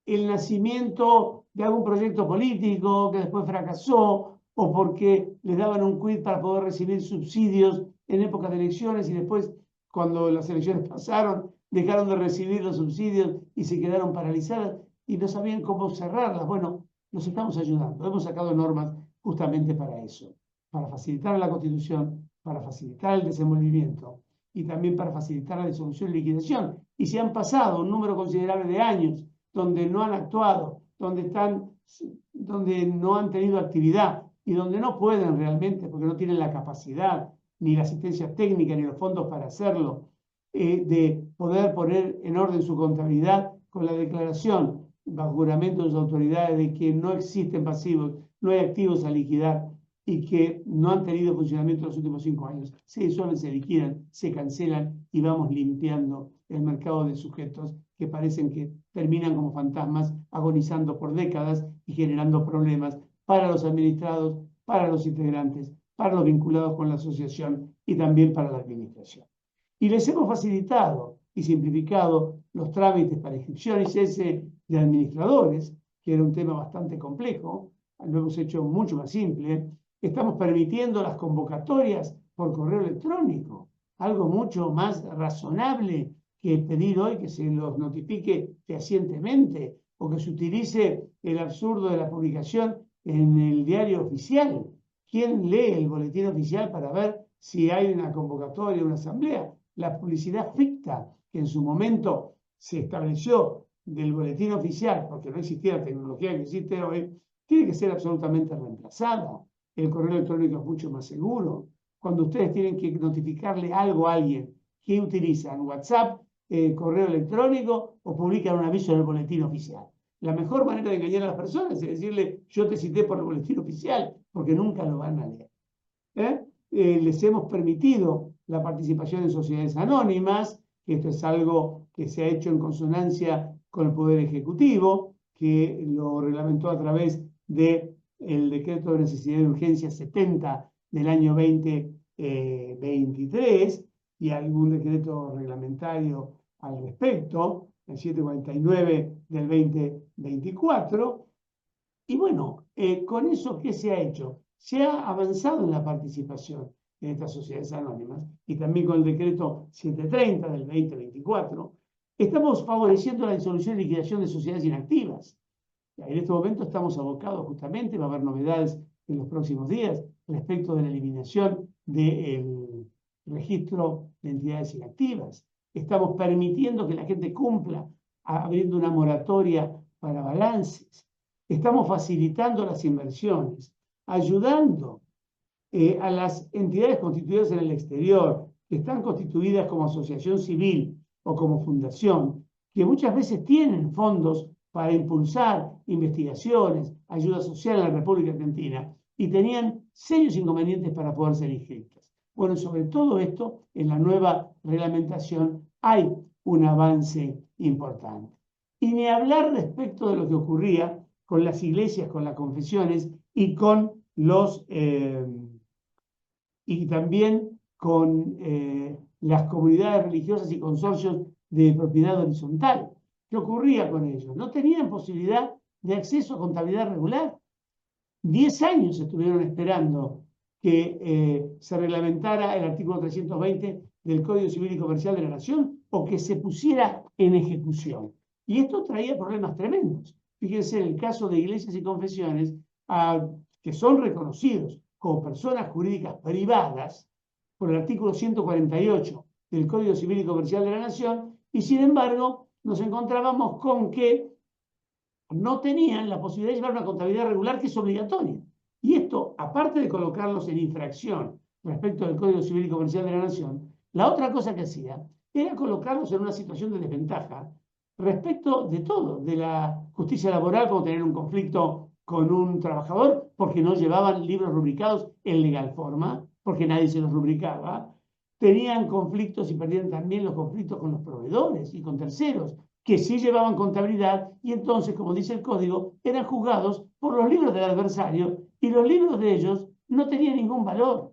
[SPEAKER 1] el nacimiento de algún proyecto político que después fracasó, o porque les daban un quid para poder recibir subsidios en épocas de elecciones y después, cuando las elecciones pasaron, dejaron de recibir los subsidios y se quedaron paralizadas y no sabían cómo cerrarlas. Bueno, los estamos ayudando. Hemos sacado normas justamente para eso, para facilitar la Constitución, para facilitar el desenvolvimiento y también para facilitar la disolución y liquidación. Y si han pasado un número considerable de años donde no han actuado, donde no han tenido actividad y donde no pueden realmente porque no tienen la capacidad, ni la asistencia técnica, ni los fondos para hacerlo, de poder poner en orden su contabilidad con la declaración bajo juramento de sus autoridades de que no existen pasivos, no hay activos a liquidar y que no han tenido funcionamiento en los últimos 5 años. Se disuelven, se liquidan, se cancelan y vamos limpiando el mercado de sujetos que parecen que terminan como fantasmas agonizando por décadas y generando problemas para los administrados, para los integrantes, para los vinculados con la asociación y también para la administración. Y les hemos facilitado y simplificado los trámites para inscripción y cese de administradores, que era un tema bastante complejo, lo hemos hecho mucho más simple. Estamos permitiendo las convocatorias por correo electrónico, algo mucho más razonable que pedir hoy que se los notifique fehacientemente o que se utilice el absurdo de la publicación en el diario oficial. ¿Quién lee el boletín oficial para ver si hay una convocatoria, una asamblea? La publicidad ficta que en su momento se estableció del boletín oficial, porque no existía la tecnología que existe hoy, tiene que ser absolutamente reemplazada. El correo electrónico es mucho más seguro. Cuando ustedes tienen que notificarle algo a alguien, ¿qué utilizan? ¿WhatsApp, correo electrónico o publican un aviso en el boletín oficial? la mejor manera de engañar a las personas es decirle, yo te cité por el boletín oficial, porque nunca lo van a leer. Les hemos permitido la participación en sociedades anónimas, que esto es algo que se ha hecho en consonancia con el Poder Ejecutivo, que lo reglamentó a través del Decreto de Necesidad de Urgencia 70 del año 2023 y algún decreto reglamentario al respecto, el 749 del 2024. Y bueno, con eso, ¿qué se ha hecho? Se ha avanzado en la participación en estas sociedades anónimas y también con el decreto 730 del 2024. Estamos favoreciendo la disolución y liquidación de sociedades inactivas. En este momento estamos abocados justamente, va a haber novedades en los próximos días respecto de la eliminación del registro de entidades inactivas. Estamos permitiendo que la gente cumpla, abriendo una moratoria para balances. Estamos facilitando las inversiones, ayudando a las entidades constituidas en el exterior, que están constituidas como asociación civil o como fundación, que muchas veces tienen fondos para impulsar investigaciones, ayuda social en la República Argentina, y tenían serios inconvenientes para poder ser inscritas. Bueno, sobre todo esto, en la nueva reglamentación hay un avance importante. Y ni hablar respecto de lo que ocurría con las iglesias, con las confesiones y con los y también con las comunidades religiosas y consorcios de propiedad horizontal. ¿Qué ocurría con ellos? No tenían posibilidad de acceso a contabilidad regular. 10 años estuvieron esperando que se reglamentara el artículo 320 del Código Civil y Comercial de la Nación o que se pusiera en ejecución. Y esto traía problemas tremendos. Fíjense, en el caso de iglesias y confesiones, que son reconocidos como personas jurídicas privadas por el artículo 148 del Código Civil y Comercial de la Nación, y sin embargo nos encontrábamos con que no tenían la posibilidad de llevar una contabilidad regular que es obligatoria. Y esto, aparte de colocarlos en infracción respecto del Código Civil y Comercial de la Nación, la otra cosa que hacía era colocarlos en una situación de desventaja respecto de todo, de la justicia laboral, como tener un conflicto con un trabajador porque no llevaban libros rubricados en legal forma, porque nadie se los rubricaba. Tenían conflictos y perdían también los conflictos con los proveedores y con terceros, que sí llevaban contabilidad y entonces, como dice el código, eran juzgados por los libros del adversario y los libros de ellos no tenían ningún valor.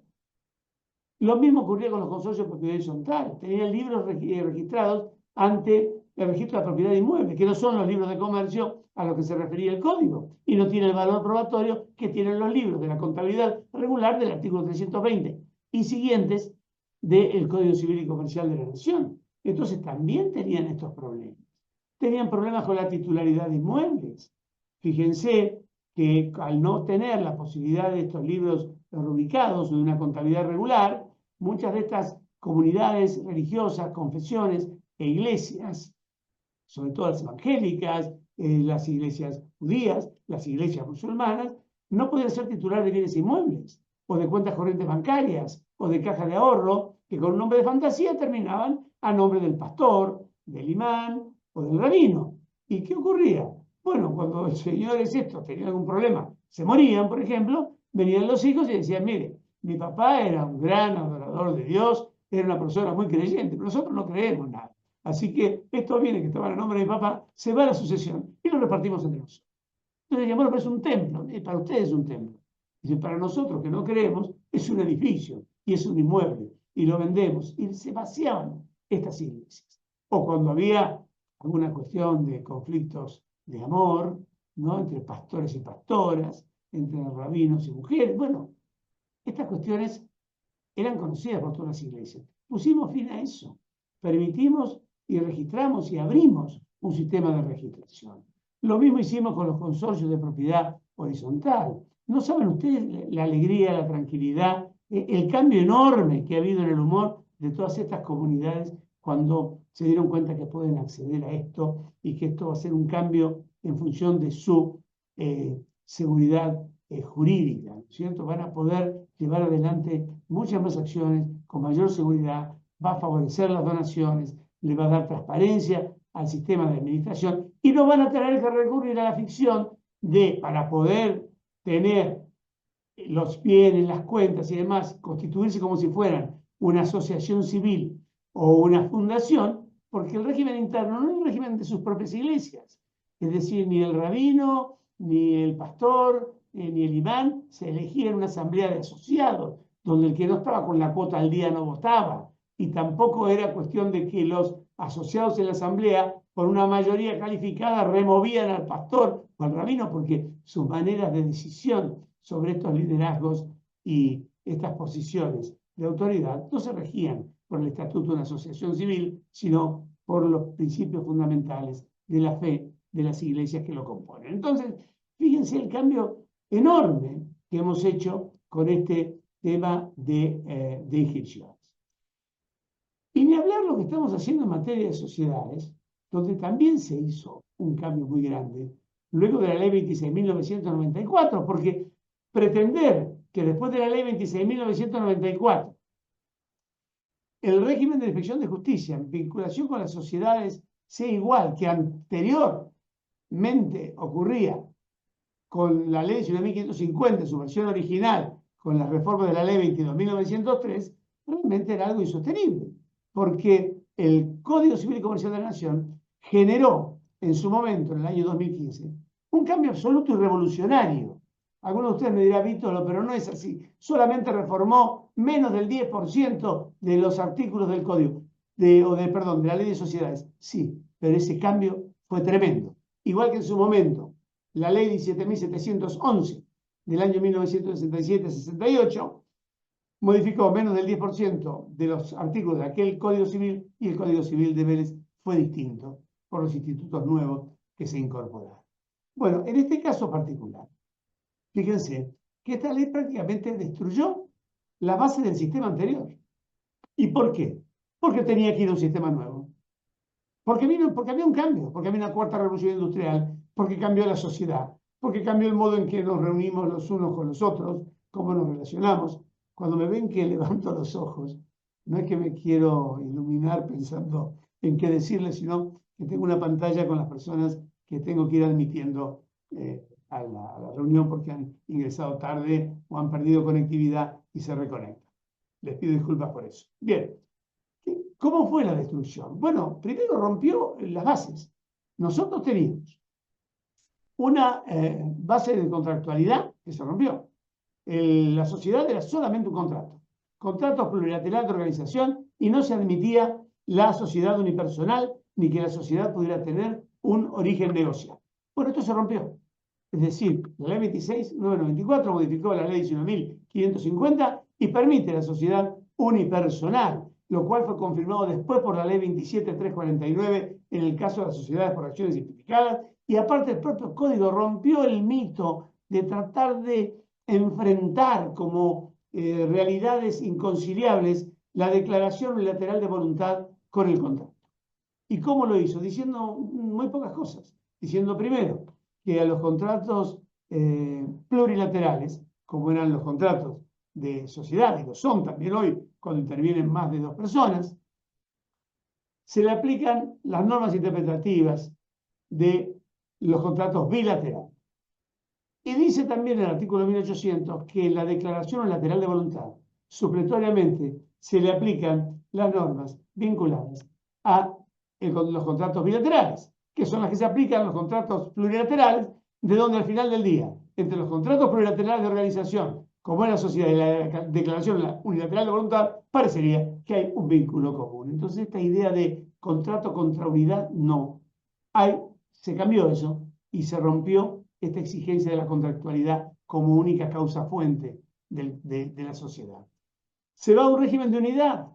[SPEAKER 1] Lo mismo ocurría con los consorcios de propiedad horizontal. Tenían libros registrados ante el registro de la propiedad inmueble, que no son los libros de comercio a los que se refería el código, y no tienen el valor probatorio que tienen los libros de la contabilidad regular del artículo 320 y siguientes del Código Civil y Comercial de la Nación. Entonces también tenían estos problemas. Tenían problemas con la titularidad de inmuebles. Fíjense que al no tener la posibilidad de estos libros rubricados o de una contabilidad regular, muchas de estas comunidades religiosas, confesiones e iglesias, sobre todo las evangélicas, las iglesias judías, las iglesias musulmanas, no podían ser titulares de bienes inmuebles, o de cuentas corrientes bancarias, o de caja de ahorro, que con un nombre de fantasía terminaban a nombre del pastor, del imán o del rabino. ¿Y qué ocurría? Bueno, cuando los señores estos tenían algún problema, se morían, por ejemplo, venían los hijos y decían, mire, mi papá era un gran adorador de Dios, era una persona muy creyente, pero nosotros no creemos nada. Así que estos bienes que estaban a nombre de mi papá se van a la sucesión y los repartimos entre nosotros. Entonces decían, bueno, pero es un templo, para ustedes es un templo. Dice, para nosotros que no creemos, es un edificio y es un inmueble y lo vendemos. Y se vaciaban estas iglesias. O cuando había alguna cuestión de conflictos de amor, ¿no? Entre pastores y pastoras, entre rabinos y mujeres. Bueno, estas cuestiones eran conocidas por todas las iglesias. Pusimos fin a eso. Permitimos y registramos y abrimos un sistema de registración. Lo mismo hicimos con los consorcios de propiedad horizontal. ¿No saben ustedes la alegría, la tranquilidad, el cambio enorme que ha habido en el humor de todas estas comunidades cuando se dieron cuenta que pueden acceder a esto y que esto va a ser un cambio en función de su seguridad jurídica, ¿no es cierto? Van a poder llevar adelante muchas más acciones con mayor seguridad, va a favorecer las donaciones, le va a dar transparencia al sistema de administración y no van a tener que recurrir a la ficción para poder tener los bienes, las cuentas y demás, constituirse como si fueran una asociación civil o una fundación, porque el régimen interno no es el régimen de sus propias iglesias. Es decir, ni el rabino, ni el pastor, ni el imán se elegía en una asamblea de asociados, donde el que no estaba con la cuota al día no votaba. Y tampoco era cuestión de que los asociados en la asamblea, por una mayoría calificada, removían al pastor o al rabino, porque sus maneras de decisión sobre estos liderazgos y estas posiciones de autoridad no se regían por el estatuto de una asociación civil, sino por los principios fundamentales de la fe de las iglesias que lo componen. Entonces, fíjense el cambio enorme que hemos hecho con este tema de inscripciones. Y ni hablar lo que estamos haciendo en materia de sociedades, donde también se hizo un cambio muy grande, luego de la ley 26.994, porque pretender que después de la ley 26.994 el régimen de la inspección de justicia en vinculación con las sociedades sea igual que anteriormente ocurría con la ley 19.550 en su versión original, con la reforma de la ley 22.903, realmente era algo insostenible, porque el Código Civil y Comercial de la Nación generó en su momento, en el año 2015, un cambio absoluto y revolucionario. Algunos de ustedes me dirán, Víctor, pero no es así. Solamente reformó menos del 10% de los artículos del Código, de la Ley de Sociedades. Sí, pero ese cambio fue tremendo. Igual que en su momento, la Ley 17.711 del año 1967-68 modificó menos del 10% de los artículos de aquel Código Civil, y el Código Civil de Vélez fue distinto por los institutos nuevos que se incorporaron. Bueno, en este caso particular, fíjense que esta ley prácticamente destruyó la base del sistema anterior. ¿Y por qué? Porque tenía que ir a un sistema nuevo. Porque había un cambio, porque había una cuarta revolución industrial, porque cambió la sociedad, porque cambió el modo en que nos reunimos los unos con los otros, cómo nos relacionamos. Cuando me ven que levanto los ojos, no es que me quiero iluminar pensando en qué decirles, sino que tengo una pantalla con las personas que tengo que ir admitiendo a la reunión porque han ingresado tarde o han perdido conectividad y se reconectan. Les pido disculpas por eso. Bien, ¿cómo fue la destrucción? Bueno, primero rompió las bases. Nosotros teníamos una base de contractualidad que se rompió. La sociedad era solamente un contrato plurilateral de organización, y no se admitía la sociedad unipersonal ni que la sociedad pudiera tener un origen negocial. Bueno, esto se rompió. Es decir, la ley 26.994 modificó la ley 19.550 y permite la sociedad unipersonal, lo cual fue confirmado después por la ley 27.349 en el caso de las sociedades por acciones simplificadas. Y aparte, el propio código rompió el mito de tratar de enfrentar como realidades inconciliables la declaración unilateral de voluntad con el contrato. ¿Y cómo lo hizo? Diciendo muy pocas cosas. Diciendo primero que a los contratos plurilaterales, como eran los contratos de sociedad, y lo son también hoy cuando intervienen más de dos personas, se le aplican las normas interpretativas de los contratos bilaterales. Y dice también en el artículo 1800 que en la declaración unilateral de voluntad, supletoriamente, se le aplican las normas vinculadas a los contratos bilaterales, que son las que se aplican a los contratos plurilaterales, de donde al final del día, entre los contratos plurilaterales de organización, como es la sociedad y la declaración unilateral de voluntad, parecería que hay un vínculo común. Entonces, esta idea de contrato contra unidad, no. Se cambió eso y se rompió esta exigencia de la contractualidad como única causa fuente de la sociedad. Se va a un régimen de unidad.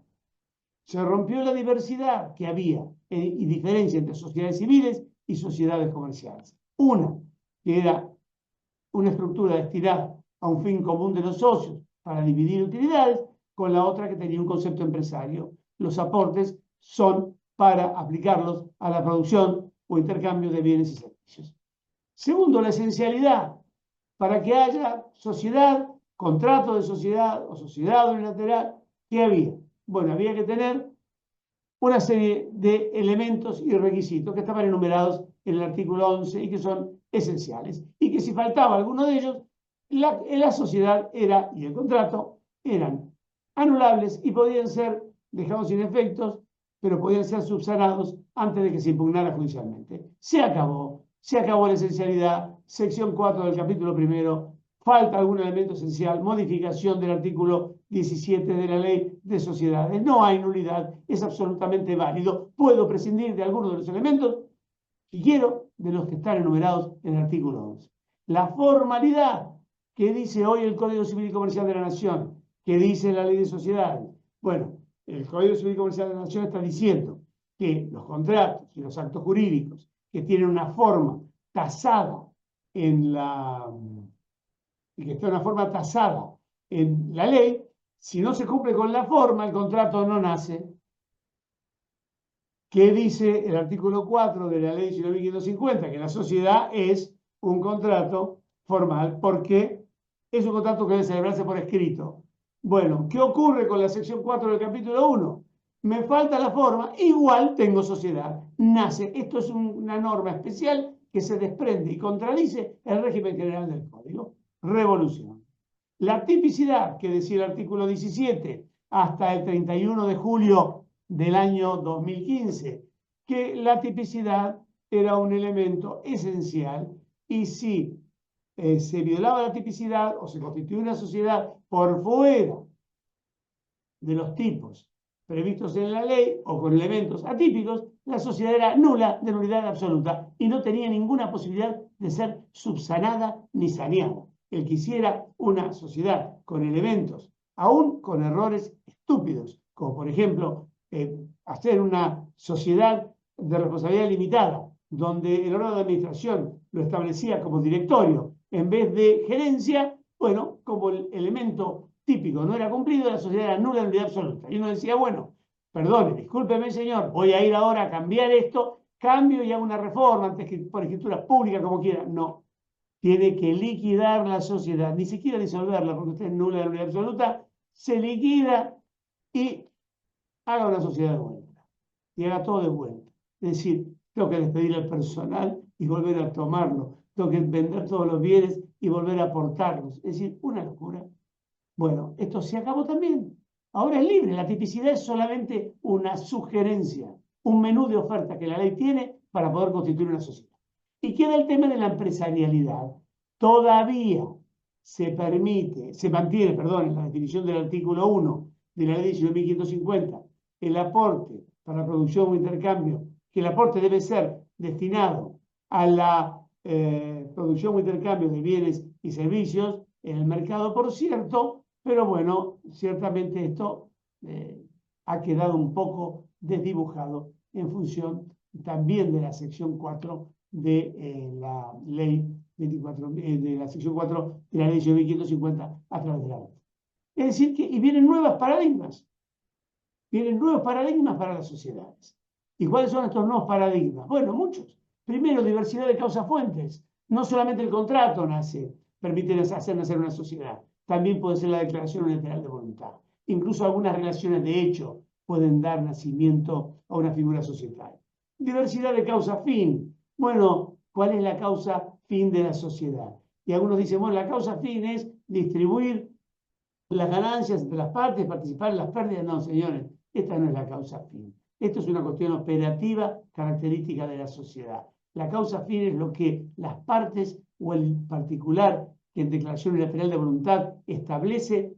[SPEAKER 1] Se rompió la diversidad que había y diferencia entre sociedades civiles y sociedades comerciales. Una, que era una estructura destinada a un fin común de los socios para dividir utilidades, con la otra que tenía un concepto empresario. Los aportes son para aplicarlos a la producción o intercambio de bienes y servicios. Segundo, la esencialidad. Para que haya sociedad, contrato de sociedad o sociedad unilateral, ¿qué había? Bueno, había que tener una serie de elementos y requisitos que estaban enumerados en el artículo 11 y que son esenciales. Y que si faltaba alguno de ellos, la sociedad era, y el contrato eran anulables y podían ser dejados sin efectos, pero podían ser subsanados antes de que se impugnara judicialmente. Se acabó la esencialidad, sección 4 del capítulo primero, falta algún elemento esencial, modificación del artículo 17 de la ley de sociedades. No hay nulidad, es absolutamente válido. Puedo prescindir de algunos de los elementos y quiero de los que están enumerados en el artículo 11. La formalidad que dice hoy el Código Civil y Comercial de la Nación, que dice la ley de sociedades. Bueno, el Código Civil y Comercial de la Nación está diciendo que los contratos y los actos jurídicos que tienen una forma tasada en la y que está de una forma tasada en la ley, si no se cumple con la forma, el contrato no nace. ¿Qué dice el artículo 4 de la ley 19.550? Que la sociedad es un contrato formal, porque es un contrato que debe celebrarse por escrito. Bueno, ¿qué ocurre con la sección 4 del capítulo 1? Me falta la forma, igual tengo sociedad. Nace. Esto es una norma especial que se desprende y contradice el régimen general del Código. Revolución. La tipicidad, que decía el artículo 17, hasta el 31 de julio del año 2015, que la tipicidad era un elemento esencial y si se violaba la tipicidad o se constituía una sociedad por fuera de los tipos previstos en la ley o con elementos atípicos, la sociedad era nula, de nulidad absoluta, y no tenía ninguna posibilidad de ser subsanada ni saneada. El que hiciera una sociedad con elementos, aún con errores estúpidos, como por ejemplo hacer una sociedad de responsabilidad limitada, donde el órgano de administración lo establecía como directorio en vez de gerencia, bueno, como el elemento típico no era cumplido, la sociedad era nula en unidad absoluta. Y uno decía, bueno, perdone, discúlpeme señor, voy a ir ahora a cambiar esto, cambio y hago una reforma antes que por escritura pública, como quiera. No, tiene que liquidar la sociedad, ni siquiera disolverla, porque usted es nula en unidad absoluta, se liquida y haga una sociedad de vuelta. Y haga todo de vuelta. Es decir, tengo que despedir al personal y volver a tomarlo. Tengo que vender todos los bienes y volver a aportarlos. Es decir, una locura. Bueno, esto se acabó también. Ahora es libre. La tipicidad es solamente una sugerencia, un menú de oferta que la ley tiene para poder constituir una sociedad. Y queda el tema de la empresarialidad. Todavía se mantiene, en la definición del artículo 1 de la ley 19.550, el aporte para producción o intercambio, que el aporte debe ser destinado a la producción o intercambio de bienes y servicios en el mercado, por cierto, pero bueno, ciertamente esto ha quedado un poco desdibujado en función también de la sección 4 de la ley 24, de la sección 4 de la ley 19.550 a través de la ley. Es decir, que y vienen nuevos paradigmas para las sociedades. ¿Y cuáles son estos nuevos paradigmas? Bueno, muchos. Primero, diversidad de causas-fuentes. No solamente el contrato permite hacer nacer una sociedad, también puede ser la declaración unilateral de voluntad. Incluso algunas relaciones de hecho pueden dar nacimiento a una figura societaria. Diversidad de causa-fin. Bueno, ¿cuál es la causa fin de la sociedad? Y algunos dicen, bueno, la causa fin es distribuir las ganancias entre las partes, participar en las pérdidas. No, señores, esta no es la causa fin. Esto es una cuestión operativa característica de la sociedad. La causa fin es lo que las partes o el particular que en declaración unilateral de voluntad establece,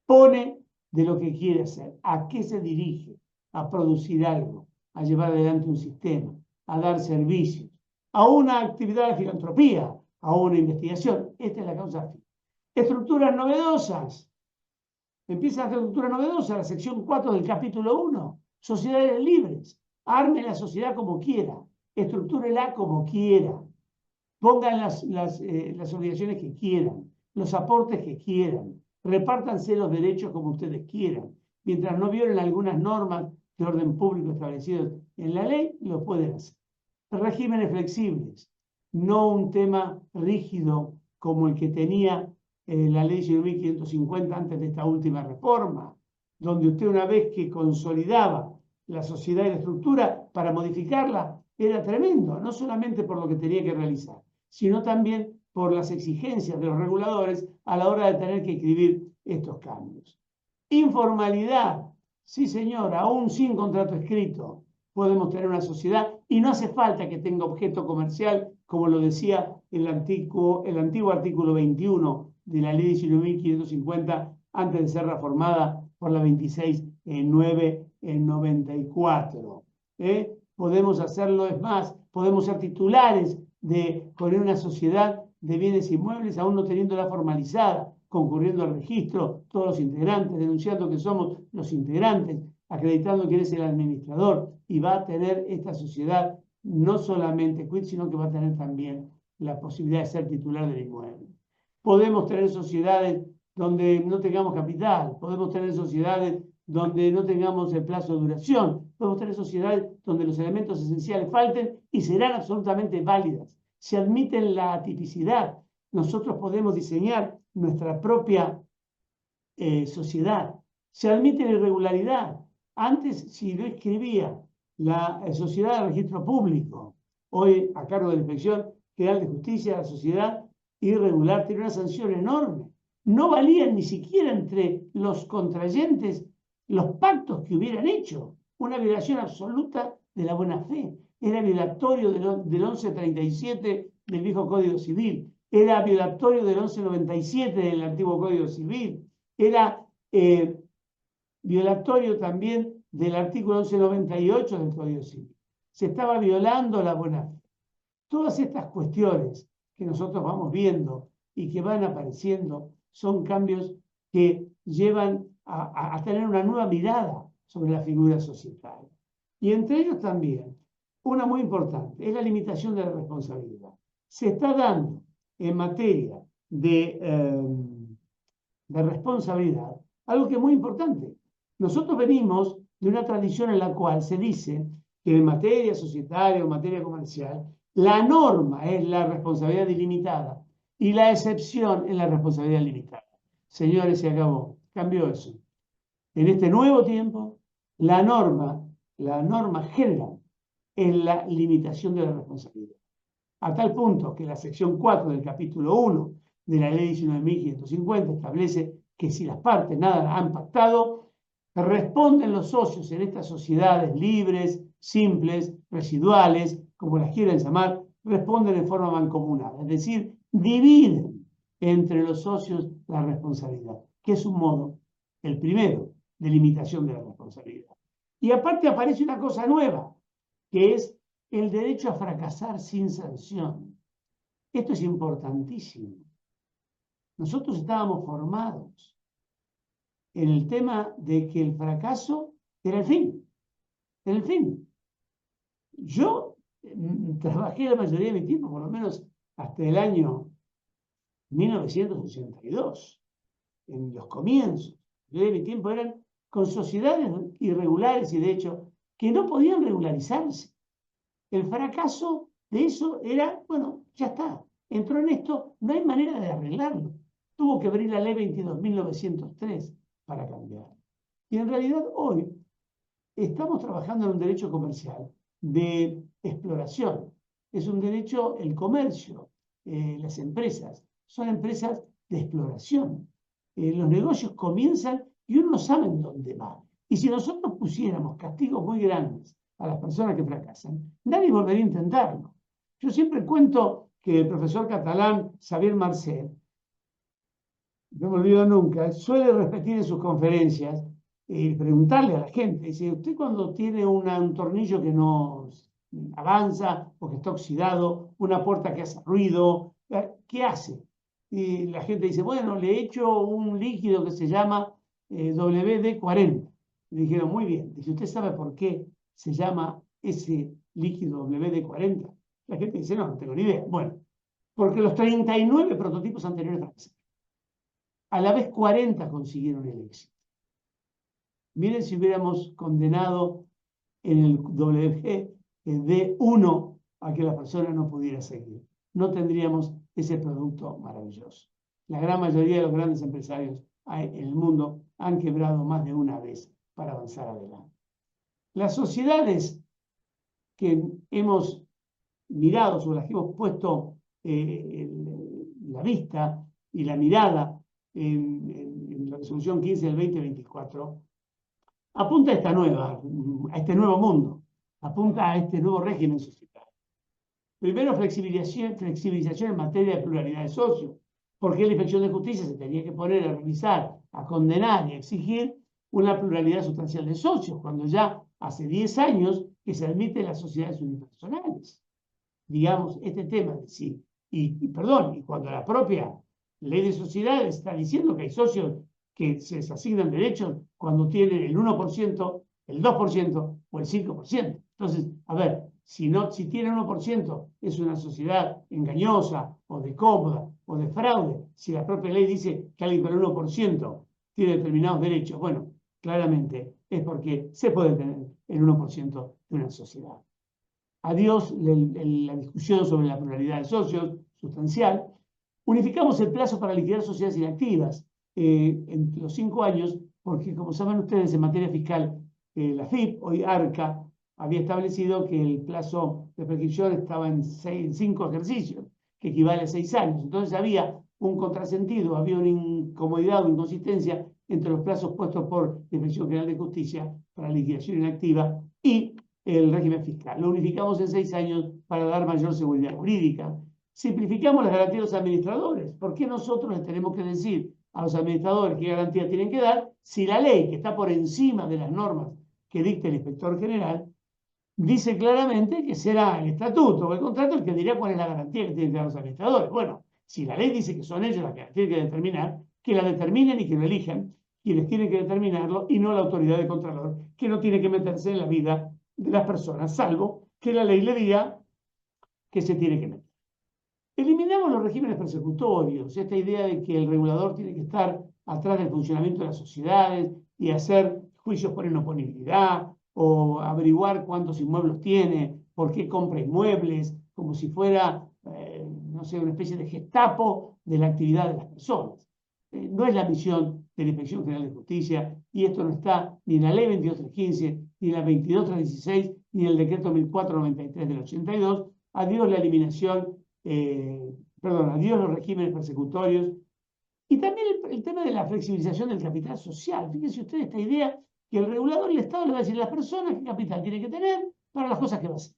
[SPEAKER 1] pone de lo que quiere hacer, a qué se dirige, a producir algo, a llevar adelante un sistema, a dar servicios, a una actividad de filantropía, a una investigación. Esta es la causa fin. Estructuras novedosas. Empieza la estructura novedosa, la sección 4 del capítulo 1. Sociedades libres. Arme la sociedad como quiera. Estructúrela como quiera. Pongan las obligaciones que quieran, los aportes que quieran. Repártanse los derechos como ustedes quieran. Mientras no violen algunas normas de orden público establecidas en la ley, lo pueden hacer. Regímenes flexibles. No un tema rígido como el que tenía la ley 19.550 antes de esta última reforma, donde usted una vez que consolidaba la sociedad y la estructura para modificarla era tremendo, no solamente por lo que tenía que realizar, sino también por las exigencias de los reguladores a la hora de tener que escribir estos cambios. Informalidad, sí señor, aún sin contrato escrito podemos tener una sociedad y no hace falta que tenga objeto comercial, como lo decía el antiguo artículo 21 de la ley 19.550 antes de ser reformada por la 26.994. Podemos hacerlo, es más, podemos ser titulares de poner una sociedad de bienes inmuebles aún no teniéndola formalizada, concurriendo al registro, todos los integrantes, denunciando que somos los integrantes, acreditando quién es el administrador, y va a tener esta sociedad no solamente quit, sino que va a tener también la posibilidad de ser titular del inmueble. Podemos tener sociedades donde no tengamos capital, podemos tener sociedades donde no tengamos el plazo de duración, podemos tener sociedades donde los elementos esenciales falten y serán absolutamente válidas. Se admiten la atipicidad. Nosotros podemos diseñar nuestra propia sociedad. Se admite la irregularidad. Antes, si yo escribía la sociedad de registro público, hoy a cargo de la Inspección General de Justicia, la sociedad irregular tiene una sanción enorme. No valían ni siquiera entre los contrayentes los pactos que hubieran hecho. Una violación absoluta de la buena fe. Era violatorio del 1137 del viejo Código Civil. Era violatorio del 1197 del antiguo Código Civil. Era violatorio también del artículo 1198 del Código Civil. Se estaba violando la buena fe. Todas estas cuestiones que nosotros vamos viendo y que van apareciendo son cambios que llevan a tener una nueva mirada sobre la figura societaria. Y entre ellos también, una muy importante, es la limitación de la responsabilidad. Se está dando en materia de responsabilidad algo que es muy importante. Nosotros venimos de una tradición en la cual se dice que en materia societaria o materia comercial, la norma es la responsabilidad ilimitada y la excepción es la responsabilidad limitada. Señores, se acabó. Cambió eso. En este nuevo tiempo, la norma general es la limitación de la responsabilidad. A tal punto que la sección 4 del capítulo 1 de la ley 19.550 establece que si las partes nada han pactado, responden los socios en estas sociedades libres, simples, residuales, como las quieran llamar, responden en forma mancomunada, es decir, dividen entre los socios la responsabilidad, que es un modo, el primero, de limitación de la responsabilidad. Y aparte aparece una cosa nueva, que es el derecho a fracasar sin sanción. Esto es importantísimo. Nosotros estábamos formados en el tema de que el fracaso era el fin. Era el fin. Yo trabajé la mayoría de mi tiempo, por lo menos hasta el año 1982, en los comienzos. La mayoría de mi tiempo eran con sociedades irregulares y de hecho que no podían regularizarse. El fracaso de eso era, bueno, ya está, entró en esto, no hay manera de arreglarlo. Tuvo que venir la ley 22.903 para cambiar. Y en realidad hoy estamos trabajando en un derecho comercial de exploración. Es un derecho, el comercio, las empresas, son empresas de exploración. Los negocios comienzan y uno no sabe en dónde va. Y si nosotros pusiéramos castigos muy grandes a las personas que fracasan, nadie volvería a intentarlo. Yo siempre cuento que el profesor catalán Xavier Marcet, no me olvido nunca, suele repetir en sus conferencias y preguntarle a la gente, dice, usted cuando tiene un tornillo que no avanza o que está oxidado, una puerta que hace ruido, ¿qué hace? Y la gente dice, bueno, le echo un líquido que se llama WD-40. Le dijeron, muy bien. Dice, ¿usted sabe por qué se llama ese líquido WD-40? La gente dice, no, no tengo ni idea. Bueno, porque los 39 prototipos anteriores fracasaron. A la vez 40 consiguieron el éxito. Miren si hubiéramos condenado en el WD-1 a que la persona no pudiera seguir. No tendríamos ese producto maravilloso. La gran mayoría de los grandes empresarios en el mundo han quebrado más de una vez para avanzar adelante. Las sociedades que hemos mirado, sobre las que hemos puesto la vista y la mirada en la resolución 15 del 2024, apunta a a este nuevo mundo, apunta a este nuevo régimen social. Primero, flexibilización en materia de pluralidad de socios, porque la Inspección de Justicia se tenía que poner a revisar, a condenar y a exigir una pluralidad sustancial de socios, cuando ya hace 10 años que se admite las sociedades unipersonales. Digamos, este tema de sí. Y cuando la propia ley de sociedades está diciendo que hay socios que se les asignan derechos cuando tienen el 1%, el 2% o el 5%. Entonces, a ver, si tienen 1%, es una sociedad engañosa o de cómoda o de fraude. Si la propia ley dice que alguien con el 1% tiene determinados derechos, bueno, claramente es porque se puede tener el 1% de una sociedad. Adiós la discusión sobre la pluralidad de socios, sustancial. Unificamos el plazo para liquidar sociedades inactivas en los 5 años, porque como saben ustedes, en materia fiscal, la FIP, hoy ARCA, había establecido que el plazo de prescripción estaba en 5 ejercicios, que equivale a 6 años. Entonces había un contrasentido, había una incomodidad o inconsistencia entre los plazos puestos por la Inspección General de Justicia para liquidación inactiva y el régimen fiscal. Lo unificamos en 6 años para dar mayor seguridad jurídica. Simplificamos las garantías de los administradores. ¿Por qué nosotros les tenemos que decir a los administradores qué garantías tienen que dar si la ley, que está por encima de las normas que dicta el inspector general, dice claramente que será el estatuto o el contrato el que dirá cuál es la garantía que tienen que dar los administradores? Bueno, si la ley dice que son ellos las que tienen que determinar, que la determinen y que lo elijan quienes tienen que determinarlo y no la autoridad de Contralor, que no tiene que meterse en la vida de las personas, salvo que la ley le diga que se tiene que meter. Eliminamos los regímenes persecutorios, esta idea de que el regulador tiene que estar atrás del funcionamiento de las sociedades y hacer juicios por inoponibilidad o averiguar cuántos inmuebles tiene, por qué compra inmuebles, como si fuera, no sé, una especie de gestapo de la actividad de las personas. No es la misión de la Inspección General de Justicia, y esto no está ni en la Ley 22.315, ni en la 22.316, ni en el Decreto 1493 del 82. Adiós la eliminación, adiós los regímenes persecutorios. Y también el tema de la flexibilización del capital social. Fíjense ustedes esta idea que el regulador y el Estado le va a decir a las personas qué capital tiene que tener para las cosas que va a hacer.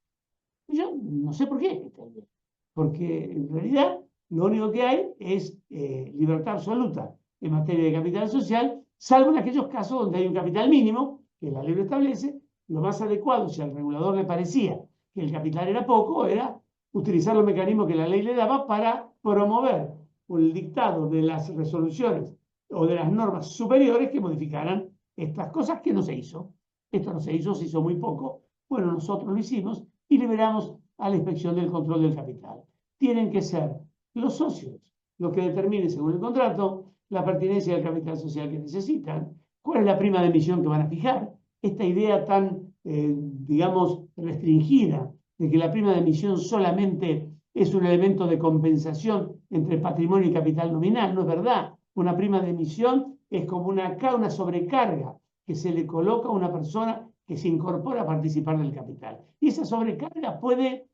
[SPEAKER 1] Y yo no sé por qué esta idea, porque en realidad lo único que hay es libertad absoluta en materia de capital social, salvo en aquellos casos donde hay un capital mínimo, que la ley lo establece. Lo más adecuado, si al regulador le parecía que el capital era poco, era utilizar los mecanismos que la ley le daba para promover el dictado de las resoluciones o de las normas superiores que modificaran estas cosas, que no se hizo. Esto no se hizo muy poco. Bueno, nosotros lo hicimos y liberamos a la Inspección del Control del Capital. Tienen que ser los socios los que determinen, según el contrato, la pertinencia del capital social que necesitan, cuál es la prima de emisión que van a fijar. Esta idea tan, digamos, restringida de que la prima de emisión solamente es un elemento de compensación entre patrimonio y capital nominal, no es verdad. Una prima de emisión es como una sobrecarga que se le coloca a una persona que se incorpora a participar del capital. Y esa sobrecarga puede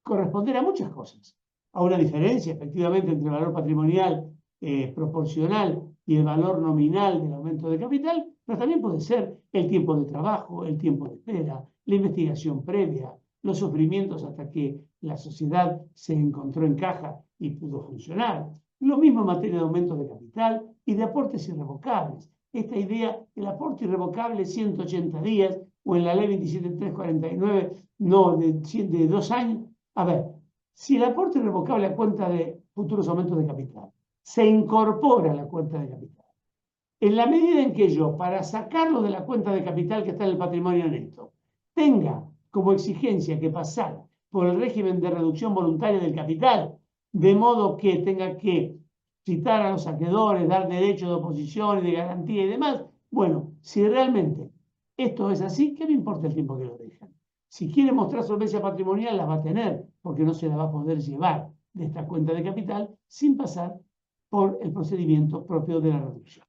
[SPEAKER 1] corresponder a muchas cosas. A una diferencia, efectivamente, entre el valor patrimonial proporcional y el valor nominal del aumento de capital, pero también puede ser el tiempo de trabajo, el tiempo de espera, la investigación previa, los sufrimientos hasta que la sociedad se encontró en caja y pudo funcionar. Lo mismo en materia de aumento de capital y de aportes irrevocables. Esta idea, el aporte irrevocable 180 días, o en la ley 27.349, no, de 2 años. A ver, si el aporte irrevocable a cuenta de futuros aumentos de capital se incorpora a la cuenta de capital, en la medida en que yo, para sacarlo de la cuenta de capital que está en el patrimonio neto, tenga como exigencia que pasar por el régimen de reducción voluntaria del capital, de modo que tenga que citar a los acreedores, dar derechos de oposición y de garantía y demás, bueno, si realmente esto es así, ¿qué me importa el tiempo que lo dejan? Si quiere mostrar solvencia patrimonial, la va a tener, porque no se la va a poder llevar de esta cuenta de capital sin pasar por el procedimiento propio de la reducción.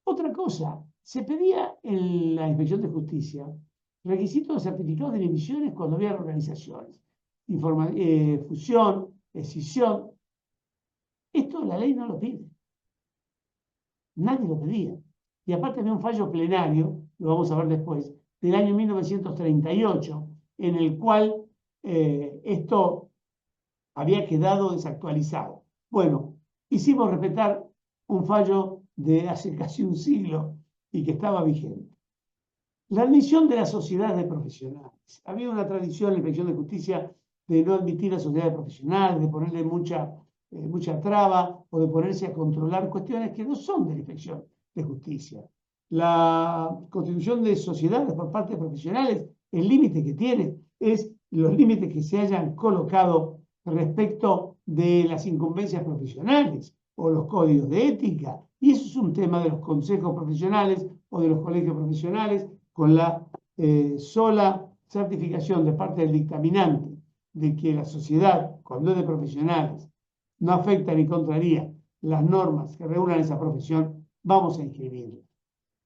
[SPEAKER 1] Otra cosa, Se pedía en la Inspección de Justicia requisitos de certificados de emisiones cuando había organizaciones, fusión, escisión. Esto la ley no lo pide. Nadie lo pedía. Y aparte había un fallo plenario, lo vamos a ver después, del año 1938, en el cual esto había quedado desactualizado. Bueno, hicimos respetar un fallo de hace casi un siglo y que estaba vigente. La admisión de las sociedades de profesionales. Había una tradición en la Inspección de Justicia de no admitir a sociedades profesionales, de ponerle mucha traba o de ponerse a controlar cuestiones que no son de la Inspección de Justicia. La constitución de sociedades por parte de profesionales, el límite que tiene es los límites que se hayan colocado respecto de las incumbencias profesionales o los códigos de ética. Y eso es un tema de los consejos profesionales o de los colegios profesionales, con la sola certificación de parte del dictaminante de que la sociedad, cuando es de profesionales, no afecta ni contraría las normas que regulan esa profesión, vamos a inscribirla.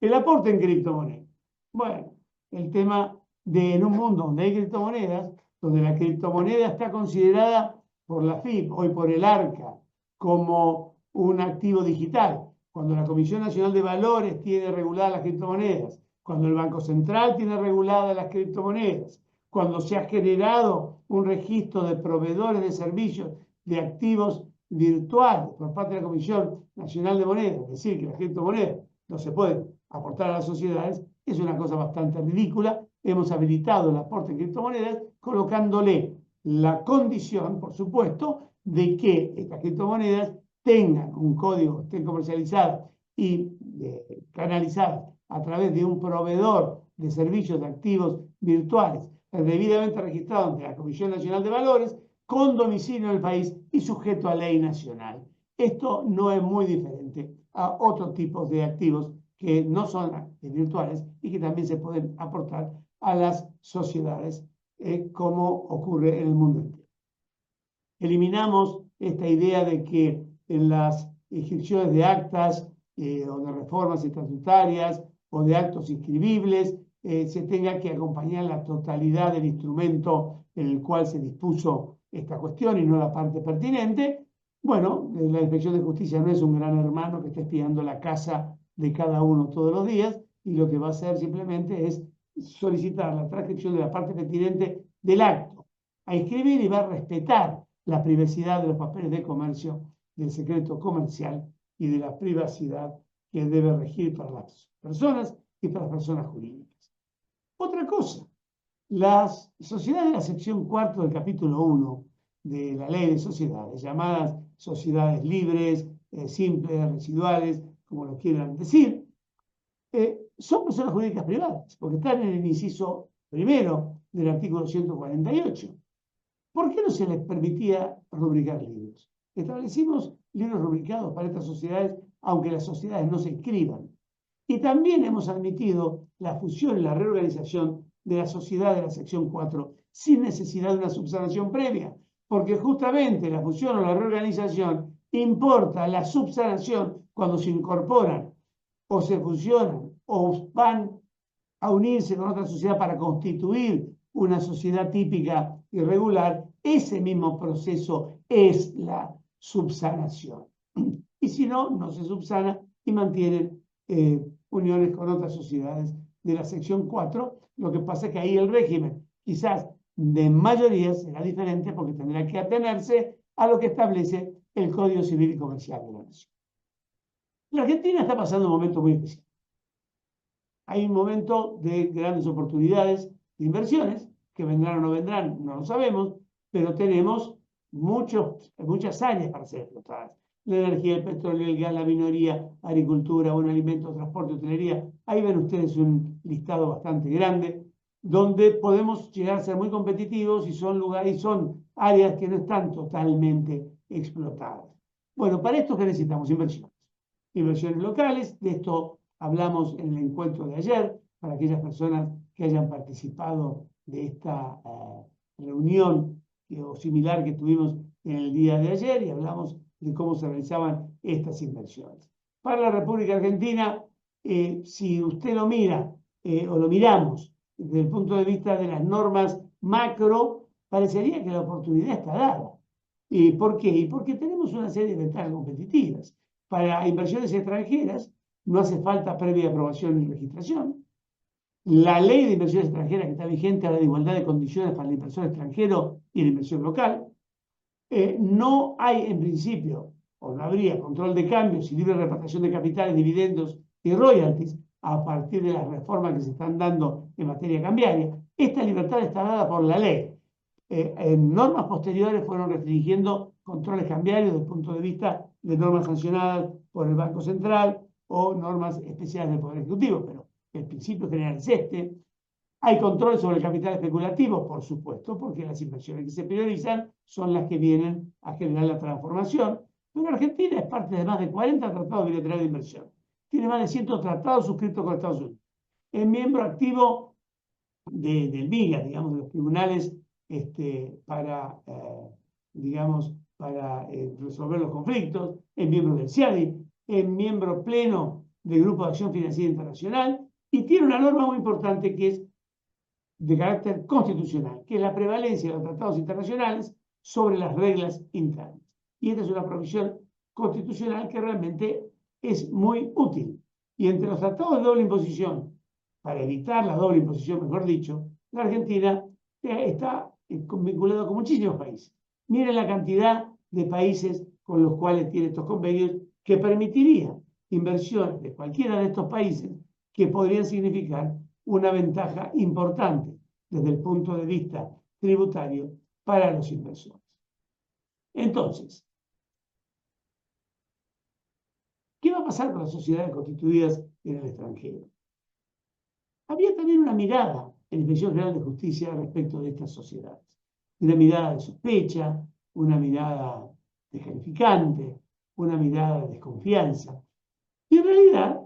[SPEAKER 1] El aporte en criptomonedas. Bueno, el tema de en un mundo donde hay criptomonedas, donde la criptomoneda está considerada por la FIP, hoy por el ARCA, como un activo digital, cuando la Comisión Nacional de Valores tiene reguladas las criptomonedas, cuando el Banco Central tiene reguladas las criptomonedas, cuando se ha generado un registro de proveedores de servicios de activos virtuales por parte de la Comisión Nacional de Moneda, es decir, que las criptomonedas no se pueden aportar a las sociedades, es una cosa bastante ridícula. Hemos habilitado el aporte en criptomonedas colocándole la condición, por supuesto, de que estas criptomonedas tengan un código, estén comercializadas y canalizadas a través de un proveedor de servicios de activos virtuales debidamente registrado ante la Comisión Nacional de Valores, con domicilio en el país y sujeto a ley nacional. Esto no es muy diferente a otros tipos de activos que no son virtuales y que también se pueden aportar a las sociedades, como ocurre en el mundo entero. Eliminamos esta idea de que en las inscripciones de actas o de reformas estatutarias o de actos inscribibles se tenga que acompañar la totalidad del instrumento en el cual se dispuso esta cuestión y no la parte pertinente. Bueno, la Inspección de Justicia no es un gran hermano que esté espiando la casa de cada uno todos los días, y lo que va a hacer simplemente es solicitar la transcripción de la parte pertinente del acto a inscribir, y va a respetar la privacidad de los papeles de comercio, del secreto comercial y de la privacidad que debe regir para las personas y para las personas jurídicas. Otra cosa, las sociedades de la sección 4 del capítulo 1 de la ley de sociedades, llamadas sociedades libres, simples, residuales, como lo quieran decir, son personas jurídicas privadas, porque están en el inciso primero del artículo 148. ¿Por qué no se les permitía rubricar libros? Establecimos libros rubricados para estas sociedades, aunque las sociedades no se inscriban. Y también hemos admitido la fusión y la reorganización de la sociedad de la sección 4 sin necesidad de una subsanación previa, porque justamente la fusión o la reorganización importa la subsanación cuando se incorporan o se fusionan o van a unirse con otra sociedad para constituir una sociedad típica y regular. Ese mismo proceso es la subsanación. Y si no, no se subsana y mantienen uniones con otras sociedades de la sección 4. Lo que pasa es que ahí el régimen, quizás de mayoría, será diferente porque tendrá que atenerse a lo que establece el Código Civil y Comercial de la Nación. La Argentina está pasando un momento muy especial. Hay un momento de grandes oportunidades de inversiones, que vendrán o no vendrán, no lo sabemos, pero tenemos muchas áreas para ser explotadas. La energía, el petróleo, el gas, la minería, agricultura, alimentos, transporte, hotelería. Ahí ven ustedes un listado bastante grande, donde podemos llegar a ser muy competitivos y son lugares, y son áreas que no están totalmente explotadas. Bueno, para esto, ¿qué necesitamos? Inversiones. Inversiones locales. De esto hablamos en el encuentro de ayer, para aquellas personas que hayan participado de esta reunión o similar que tuvimos en el día de ayer, y hablamos de cómo se realizaban estas inversiones. Para la República Argentina, si usted lo mira o lo miramos desde el punto de vista de las normas macro, parecería que la oportunidad está dada. ¿Y por qué? Y porque tenemos una serie de ventajas competitivas. Para inversiones extranjeras no hace falta previa aprobación ni registración. La ley de inversiones extranjeras que está vigente habla de igualdad de condiciones para el inversor extranjero y la inversión local. No hay en principio, o no habría control de cambios y libre repatriación de capitales, dividendos y royalties a partir de las reformas que se están dando en materia cambiaria. Esta libertad está dada por la ley. En normas posteriores fueron restringiendo controles cambiarios desde el punto de vista de normas sancionadas por el Banco Central o normas especiales del Poder Ejecutivo, pero el principio general es este. Hay control sobre el capital especulativo, por supuesto, porque las inversiones que se priorizan son las que vienen a generar la transformación. Pero Argentina es parte de más de 40 tratados bilaterales de inversión. Tiene más de 100 tratados suscritos con Estados Unidos. Es miembro activo del MIGA, digamos, de los tribunales para, digamos, para resolver los conflictos. Es miembro del CIADI, es miembro pleno del Grupo de Acción Financiera Internacional y tiene una norma muy importante que es de carácter constitucional, que es la prevalencia de los tratados internacionales sobre las reglas internas. Y esta es una provisión constitucional que realmente es muy útil. Y entre los tratados de doble imposición, para evitar la doble imposición, mejor dicho, la Argentina está vinculada con muchísimos países. Miren la cantidad de países con los cuales tiene estos convenios que permitirían inversiones de cualquiera de estos países que podrían significar una ventaja importante desde el punto de vista tributario para los inversores. Entonces, ¿qué va a pasar con las sociedades constituidas en el extranjero? Había también una mirada en la Inspección General de Justicia respecto de estas sociedades. Una mirada de sospecha, una mirada descalificante, una mirada de desconfianza. Y en realidad,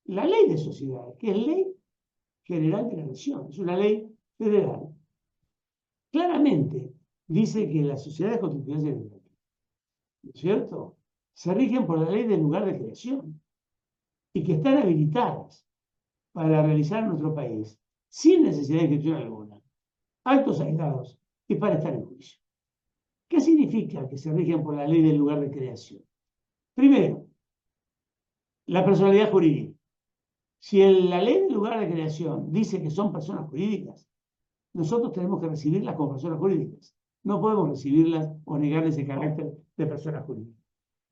[SPEAKER 1] la ley de sociedades, que es ley general de la nación, es una ley federal, claramente dice que las sociedades constituidas en el extranjero, ¿no es cierto?, se rigen por la ley del lugar de creación y que están habilitadas para realizar en nuestro país, sin necesidad de inscripción alguna, actos aislados y para estar en juicio. ¿Qué significa que se rigen por la ley del lugar de creación? Primero, la personalidad jurídica. Si la ley del lugar de creación dice que son personas jurídicas, nosotros tenemos que recibirlas como personas jurídicas. No podemos recibirlas o negarles el carácter de personas jurídicas.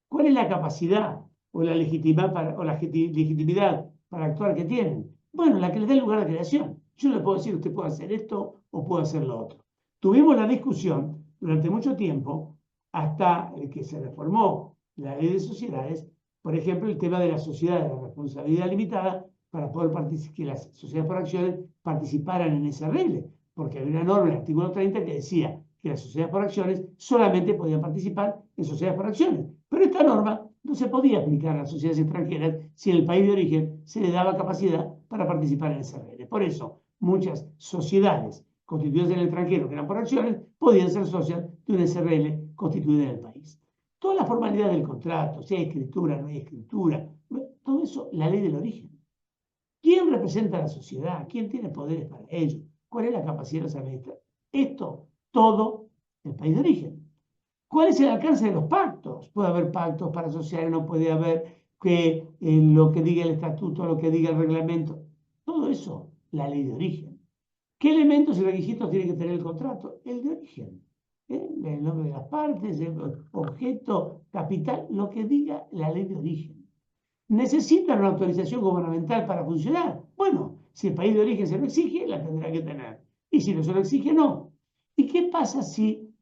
[SPEAKER 1] ¿Cuál es la capacidad o la legitimidad para actuar que tienen? Bueno, la que les da el lugar de creación. Yo no le puedo decir, usted puede hacer esto o puede hacer lo otro. Tuvimos la discusión durante mucho tiempo, hasta que se reformó la ley de sociedades, por ejemplo, el tema de las sociedades de responsabilidad limitada, para poder que las sociedades por acciones participaran en esa regla, porque había una norma en el artículo 30 que decía que las sociedades por acciones solamente podían participar en sociedades por acciones. Pero esta norma no se podía aplicar a las sociedades extranjeras si en el país de origen se le daba capacidad para participar en esa regla. Por eso, muchas sociedades constituidas en el extranjero, que eran por acciones, podían ser socias de una SRL constituida en el país. Todas las formalidades del contrato, si hay escritura, no hay escritura, todo eso, la ley del origen. ¿Quién representa a la sociedad? ¿Quién tiene poderes para ello? ¿Cuál es la capacidad de los administradores? Esto, todo, el país de origen. ¿Cuál es el alcance de los pactos? Puede haber pactos para sociedades, no puede haber que lo que diga el estatuto, lo que diga el reglamento. Todo eso, la ley de origen. ¿Qué elementos y requisitos tiene que tener el contrato? El de origen. El nombre de las partes, el objeto, capital, lo que diga la ley de origen. ¿Necesitan una autorización gubernamental para funcionar? Bueno, si el país de origen se lo exige, la tendrá que tener. Y si no se lo exige, no. ¿Y qué pasa si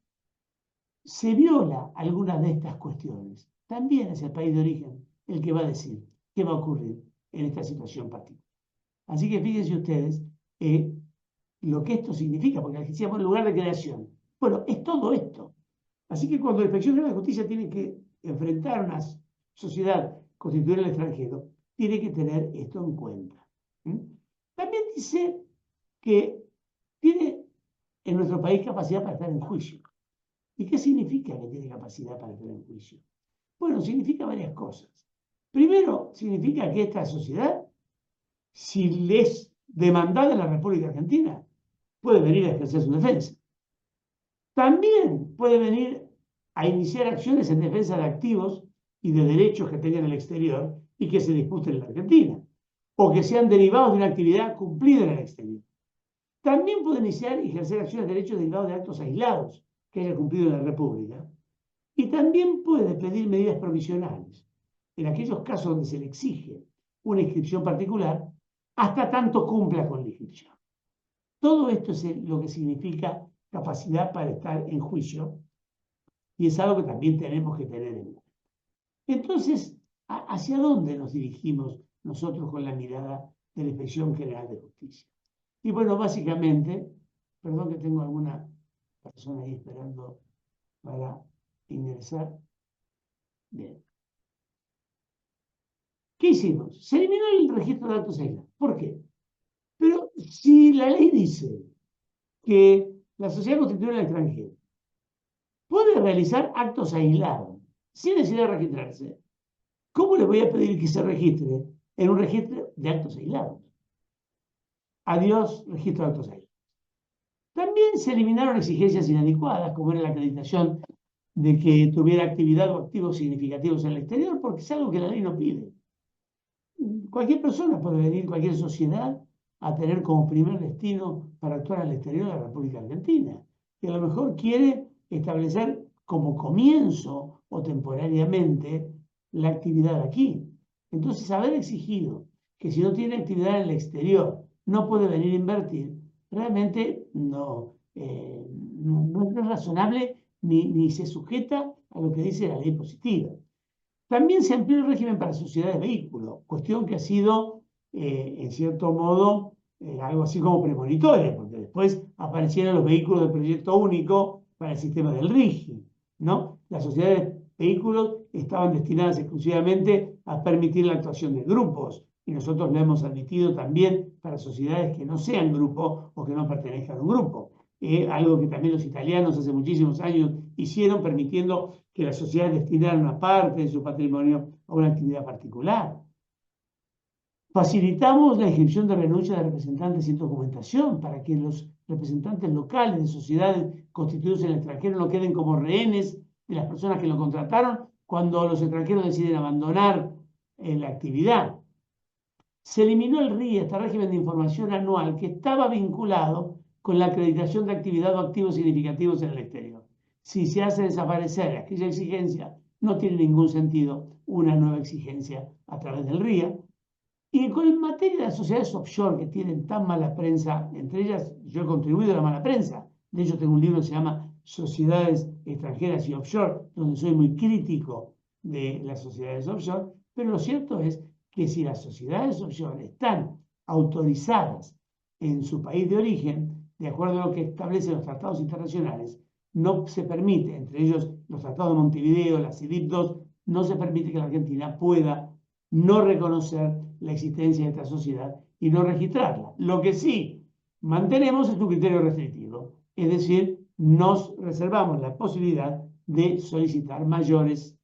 [SPEAKER 1] se viola alguna de estas cuestiones? También es el país de origen el que va a decir qué va a ocurrir en esta situación particular. Así que fíjense ustedes lo que esto significa, porque decíamos el lugar de creación. Bueno, es todo esto. Así que cuando la Inspección General de Justicia tiene que enfrentar a una sociedad constituida en el extranjero, tiene que tener esto en cuenta. También dice que tiene en nuestro país capacidad para estar en juicio. ¿Y qué significa que tiene capacidad para estar en juicio? Bueno, significa varias cosas. Primero, significa que esta sociedad, si le es demandada en la República Argentina, puede venir a ejercer su defensa. También puede venir a iniciar acciones en defensa de activos y de derechos que tenga en el exterior y que se disputen en la Argentina, o que sean derivados de una actividad cumplida en el exterior. También puede iniciar y ejercer acciones de derechos derivados de actos aislados que haya cumplido en la República. Y también puede pedir medidas provisionales en aquellos casos donde se le exige una inscripción particular hasta tanto cumpla con la inscripción. Todo esto es lo que significa capacidad para estar en juicio y es algo que también tenemos que tener en cuenta. Entonces, ¿hacia dónde nos dirigimos nosotros con la mirada de la Inspección General de Justicia? Y bueno, básicamente, perdón que tengo alguna persona ahí esperando para ingresar. Bien. ¿Qué hicimos? Se eliminó el registro de actos aislados. ¿Por qué? Pero si la ley dice que la sociedad constituida en el extranjero puede realizar actos aislados sin necesidad de registrarse, ¿cómo le voy a pedir que se registre en un registro de actos aislados? Adiós, registro de actos aislados. También se eliminaron exigencias inadecuadas, como era la acreditación de que tuviera actividad o activos significativos en el exterior, porque es algo que la ley no pide. Cualquier persona puede venir, cualquier sociedad, a tener como primer destino para actuar al exterior de la República Argentina, que a lo mejor quiere establecer como comienzo o temporariamente la actividad aquí. Entonces, haber exigido que si no tiene actividad en el exterior no puede venir a invertir, realmente no es razonable ni se sujeta a lo que dice la ley positiva. También se amplió el régimen para sociedades de vehículos, cuestión que ha sido, en cierto modo, algo así como premonitoria, porque después aparecieron los vehículos de proyecto único para el sistema del RIGI, ¿no? Las sociedades de vehículos estaban destinadas exclusivamente a permitir la actuación de grupos, y nosotros lo hemos admitido también para sociedades que no sean grupos o que no pertenezcan a un grupo. Algo que también los italianos hace muchísimos años hicieron, permitiendo que las sociedades destinaran una parte de su patrimonio a una actividad particular. Facilitamos la inscripción de renuncia de representantes sin documentación para que los representantes locales de sociedades constituidas en el extranjero no queden como rehenes de las personas que lo contrataron cuando los extranjeros deciden abandonar la actividad. Se eliminó el RIE, este régimen de información anual, que estaba vinculado con la acreditación de actividad o activos significativos en el exterior. Si se hace desaparecer aquella exigencia, no tiene ningún sentido una nueva exigencia a través del RIA. Y en materia de las sociedades offshore que tienen tan mala prensa, entre ellas yo he contribuido a la mala prensa, de hecho tengo un libro que se llama Sociedades extranjeras y offshore, donde soy muy crítico de las sociedades offshore, pero lo cierto es que si las sociedades offshore están autorizadas en su país de origen, de acuerdo a lo que establecen los tratados internacionales, no se permite, entre ellos los tratados de Montevideo, la CIDIP II, no se permite que la Argentina pueda no reconocer la existencia de esta sociedad y no registrarla. Lo que sí mantenemos es un criterio restrictivo, es decir, nos reservamos la posibilidad de solicitar mayores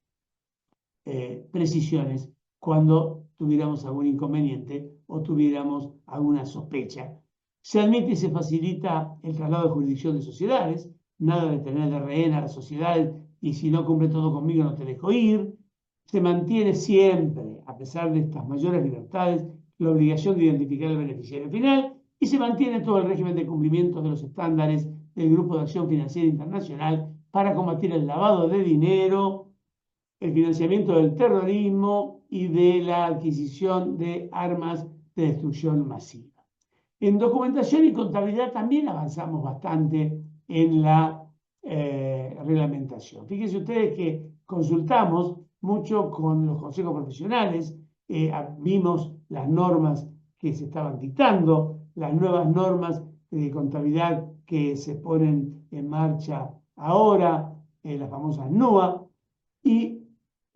[SPEAKER 1] precisiones cuando tuviéramos algún inconveniente o tuviéramos alguna sospecha. Se admite y se facilita el traslado de jurisdicción de sociedades, nada de tener de rehén a las sociedades y si no cumple todo conmigo no te dejo ir. Se mantiene siempre, a pesar de estas mayores libertades, la obligación de identificar al beneficiario final y se mantiene todo el régimen de cumplimiento de los estándares del Grupo de Acción Financiera Internacional para combatir el lavado de dinero, el financiamiento del terrorismo y de la adquisición de armas de destrucción masiva. En documentación y contabilidad también avanzamos bastante en la reglamentación. Fíjense ustedes que consultamos mucho con los consejos profesionales, vimos las normas que se estaban dictando, las nuevas normas de contabilidad que se ponen en marcha ahora, las famosas NOA, y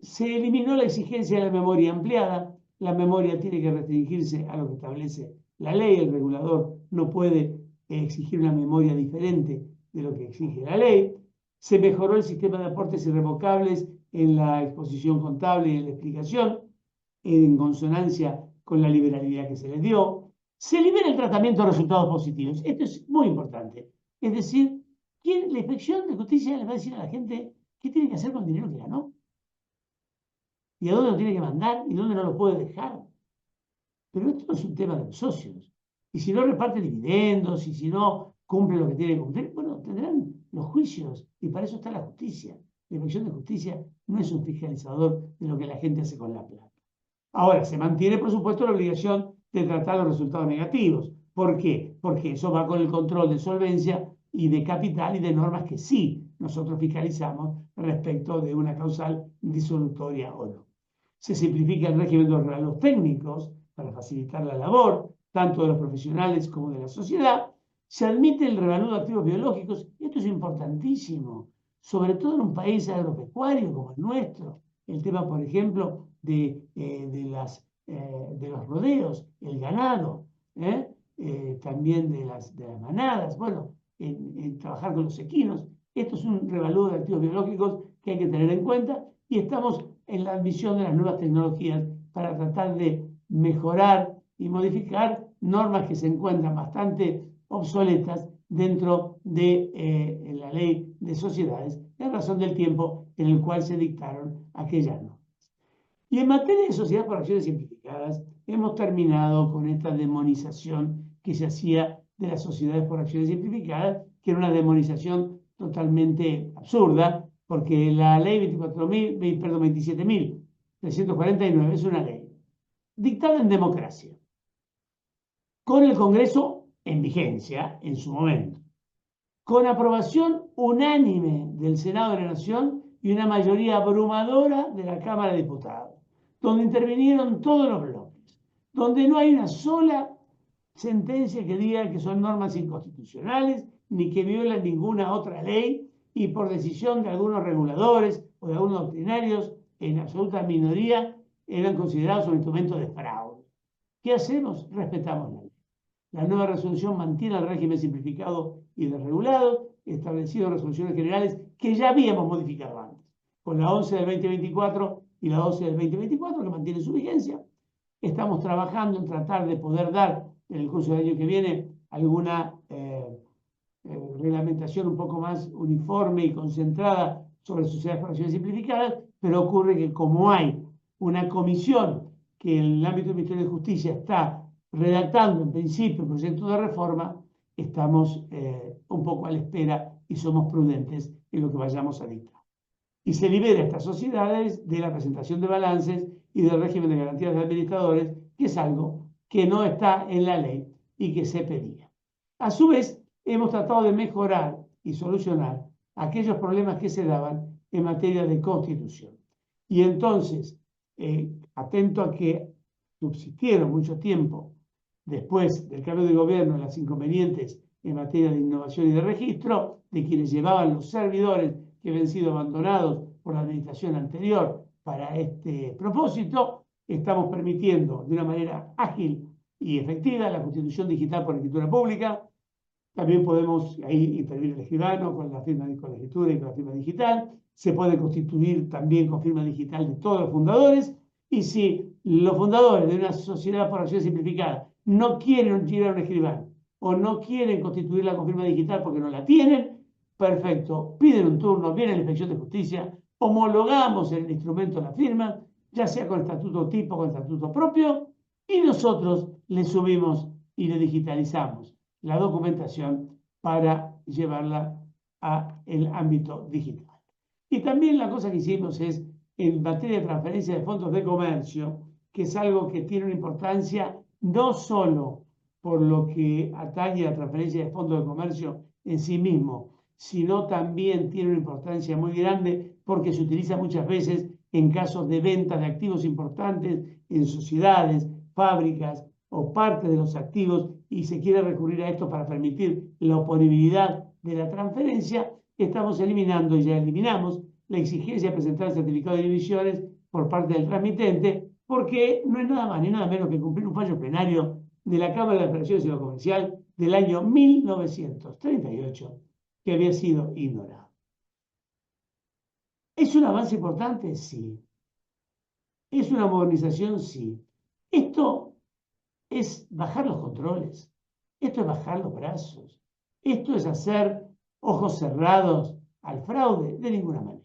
[SPEAKER 1] se eliminó la exigencia de la memoria ampliada. La memoria tiene que restringirse a lo que establece la ley. El regulador no puede exigir una memoria diferente de lo que exige la ley. Se mejoró el sistema de aportes irrevocables en la exposición contable y en la explicación. en consonancia con la liberalidad que se les dio. Se libera el tratamiento de resultados positivos. Esto es muy importante. Es decir, la inspección de justicia le va a decir a la gente qué tiene que hacer con el dinero que ganó. Y a dónde lo tiene que mandar y dónde no lo puede dejar. Pero esto no es un tema de los socios. Y si no reparte dividendos, y si no cumple lo que tiene que cumplir, bueno, tendrán los juicios. Y para eso está la justicia. La inspección de justicia no es un fiscalizador de lo que la gente hace con la plata. Ahora, se mantiene, por supuesto, la obligación de tratar los resultados negativos. ¿Por qué? Porque eso va con el control de solvencia y de capital y de normas que sí nosotros fiscalizamos respecto de una causal disolutoria o no. Se simplifica el régimen de los regalos técnicos para facilitar la labor, tanto de los profesionales como de la sociedad. Se admite el revalúo de activos biológicos. Esto es importantísimo, sobre todo en un país agropecuario como el nuestro. El tema, por ejemplo, de los rodeos, el ganado, también de las manadas, bueno, en trabajar con los equinos. Esto es un revalúo de activos biológicos que hay que tener en cuenta y estamos en la admisión de las nuevas tecnologías para tratar de mejorar y modificar normas que se encuentran bastante obsoletas dentro de la ley de sociedades, en razón del tiempo en el cual se dictaron aquellas normas. Y en materia de sociedades por acciones simplificadas, hemos terminado con esta demonización que se hacía de las sociedades por acciones simplificadas, que era una demonización totalmente absurda, porque la ley 27.349 es una ley dictada en democracia, con el Congreso en vigencia en su momento, con aprobación unánime del Senado de la Nación y una mayoría abrumadora de la Cámara de Diputados, donde intervinieron todos los bloques, donde no hay una sola sentencia que diga que son normas inconstitucionales ni que violan ninguna otra ley y por decisión de algunos reguladores o de algunos doctrinarios, en absoluta minoría, eran considerados un instrumento de fraude. ¿Qué hacemos? Respetamos la ley. La nueva resolución mantiene el régimen simplificado y desregulado, establecido en resoluciones generales que ya habíamos modificado antes, con la 11 del 2024 y la 12 del 2024, que mantiene su vigencia. Estamos trabajando en tratar de poder dar en el curso del año que viene alguna reglamentación un poco más uniforme y concentrada sobre sociedades por acciones simplificadas, pero ocurre que como hay una comisión que en el ámbito del Ministerio de Justicia está redactando en principio un proyecto de reforma, estamos un poco a la espera y somos prudentes en lo que vayamos a dictar. Y se libera a estas sociedades de la presentación de balances y del régimen de garantías de administradores, que es algo que no está en la ley y que se pedía. A su vez, hemos tratado de mejorar y solucionar aquellos problemas que se daban en materia de constitución. Y entonces, atento a que subsistieron mucho tiempo después del cambio de gobierno las inconvenientes en materia de innovación y de registro, de quienes llevaban los servidores que habían sido abandonados por la administración anterior para este propósito, estamos permitiendo de una manera ágil y efectiva la constitución digital por escritura pública. También podemos ahí intervenir el escribano con la firma con la escritura y con la firma digital. Se puede constituir también con firma digital de todos los fundadores. Y si los fundadores de una sociedad por acción simplificada no quieren ir a un escribano o no quieren constituirla con firma digital porque no la tienen, perfecto, piden un turno, viene la Inspección de Justicia, homologamos el instrumento de la firma, ya sea con estatuto tipo o con estatuto propio, y nosotros le subimos y le digitalizamos la documentación para llevarla al ámbito digital. Y también la cosa que hicimos es, en materia de transferencia de fondos de comercio, que es algo que tiene una importancia no solo por lo que atañe a la transferencia de fondos de comercio en sí mismo, sino también tiene una importancia muy grande porque se utiliza muchas veces en casos de venta de activos importantes en sociedades, fábricas o parte de los activos, y se quiere recurrir a esto para permitir la oponibilidad de la transferencia. Estamos eliminando, y ya eliminamos, la exigencia de presentar el certificado de divisiones por parte del transmitente, porque no es nada más ni nada menos que cumplir un fallo plenario de la Cámara de Operaciones y lo Comercial del año 1938, que había sido ignorado. ¿Es un avance importante? Sí. ¿Es una modernización? Sí. Esto es bajar los controles. Esto es bajar los brazos. Esto es hacer ojos cerrados al fraude. De ninguna manera.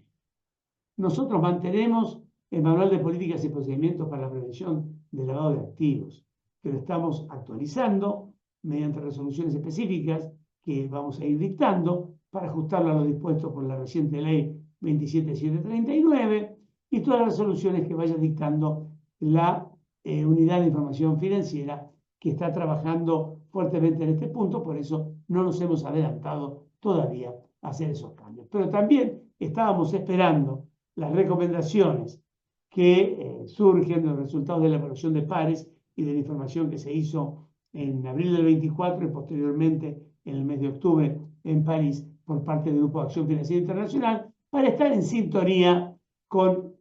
[SPEAKER 1] Nosotros mantenemos el Manual de Políticas y Procedimientos para la Prevención del Lavado de Activos, que lo estamos actualizando mediante resoluciones específicas que vamos a ir dictando para ajustarlo a lo dispuesto por la reciente ley 27739 y todas las resoluciones que vaya dictando la Unidad de Información Financiera, que está trabajando fuertemente en este punto, por eso no nos hemos adelantado todavía a hacer esos cambios. Pero también estábamos esperando las recomendaciones que surgen de los resultados de la evaluación de pares y de la información que se hizo en abril del 24 y posteriormente en el mes de octubre en París por parte del Grupo de Acción Financiera Internacional, para estar en sintonía con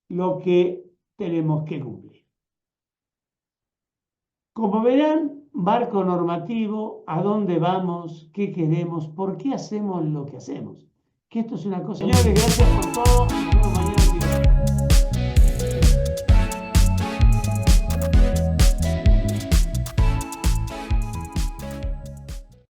[SPEAKER 1] lo que tenemos que cumplir. Como verán, marco normativo, a dónde vamos, qué queremos, por qué hacemos lo que hacemos. Que esto es una cosa. Señores, gracias por todo. Nos vemos mañana.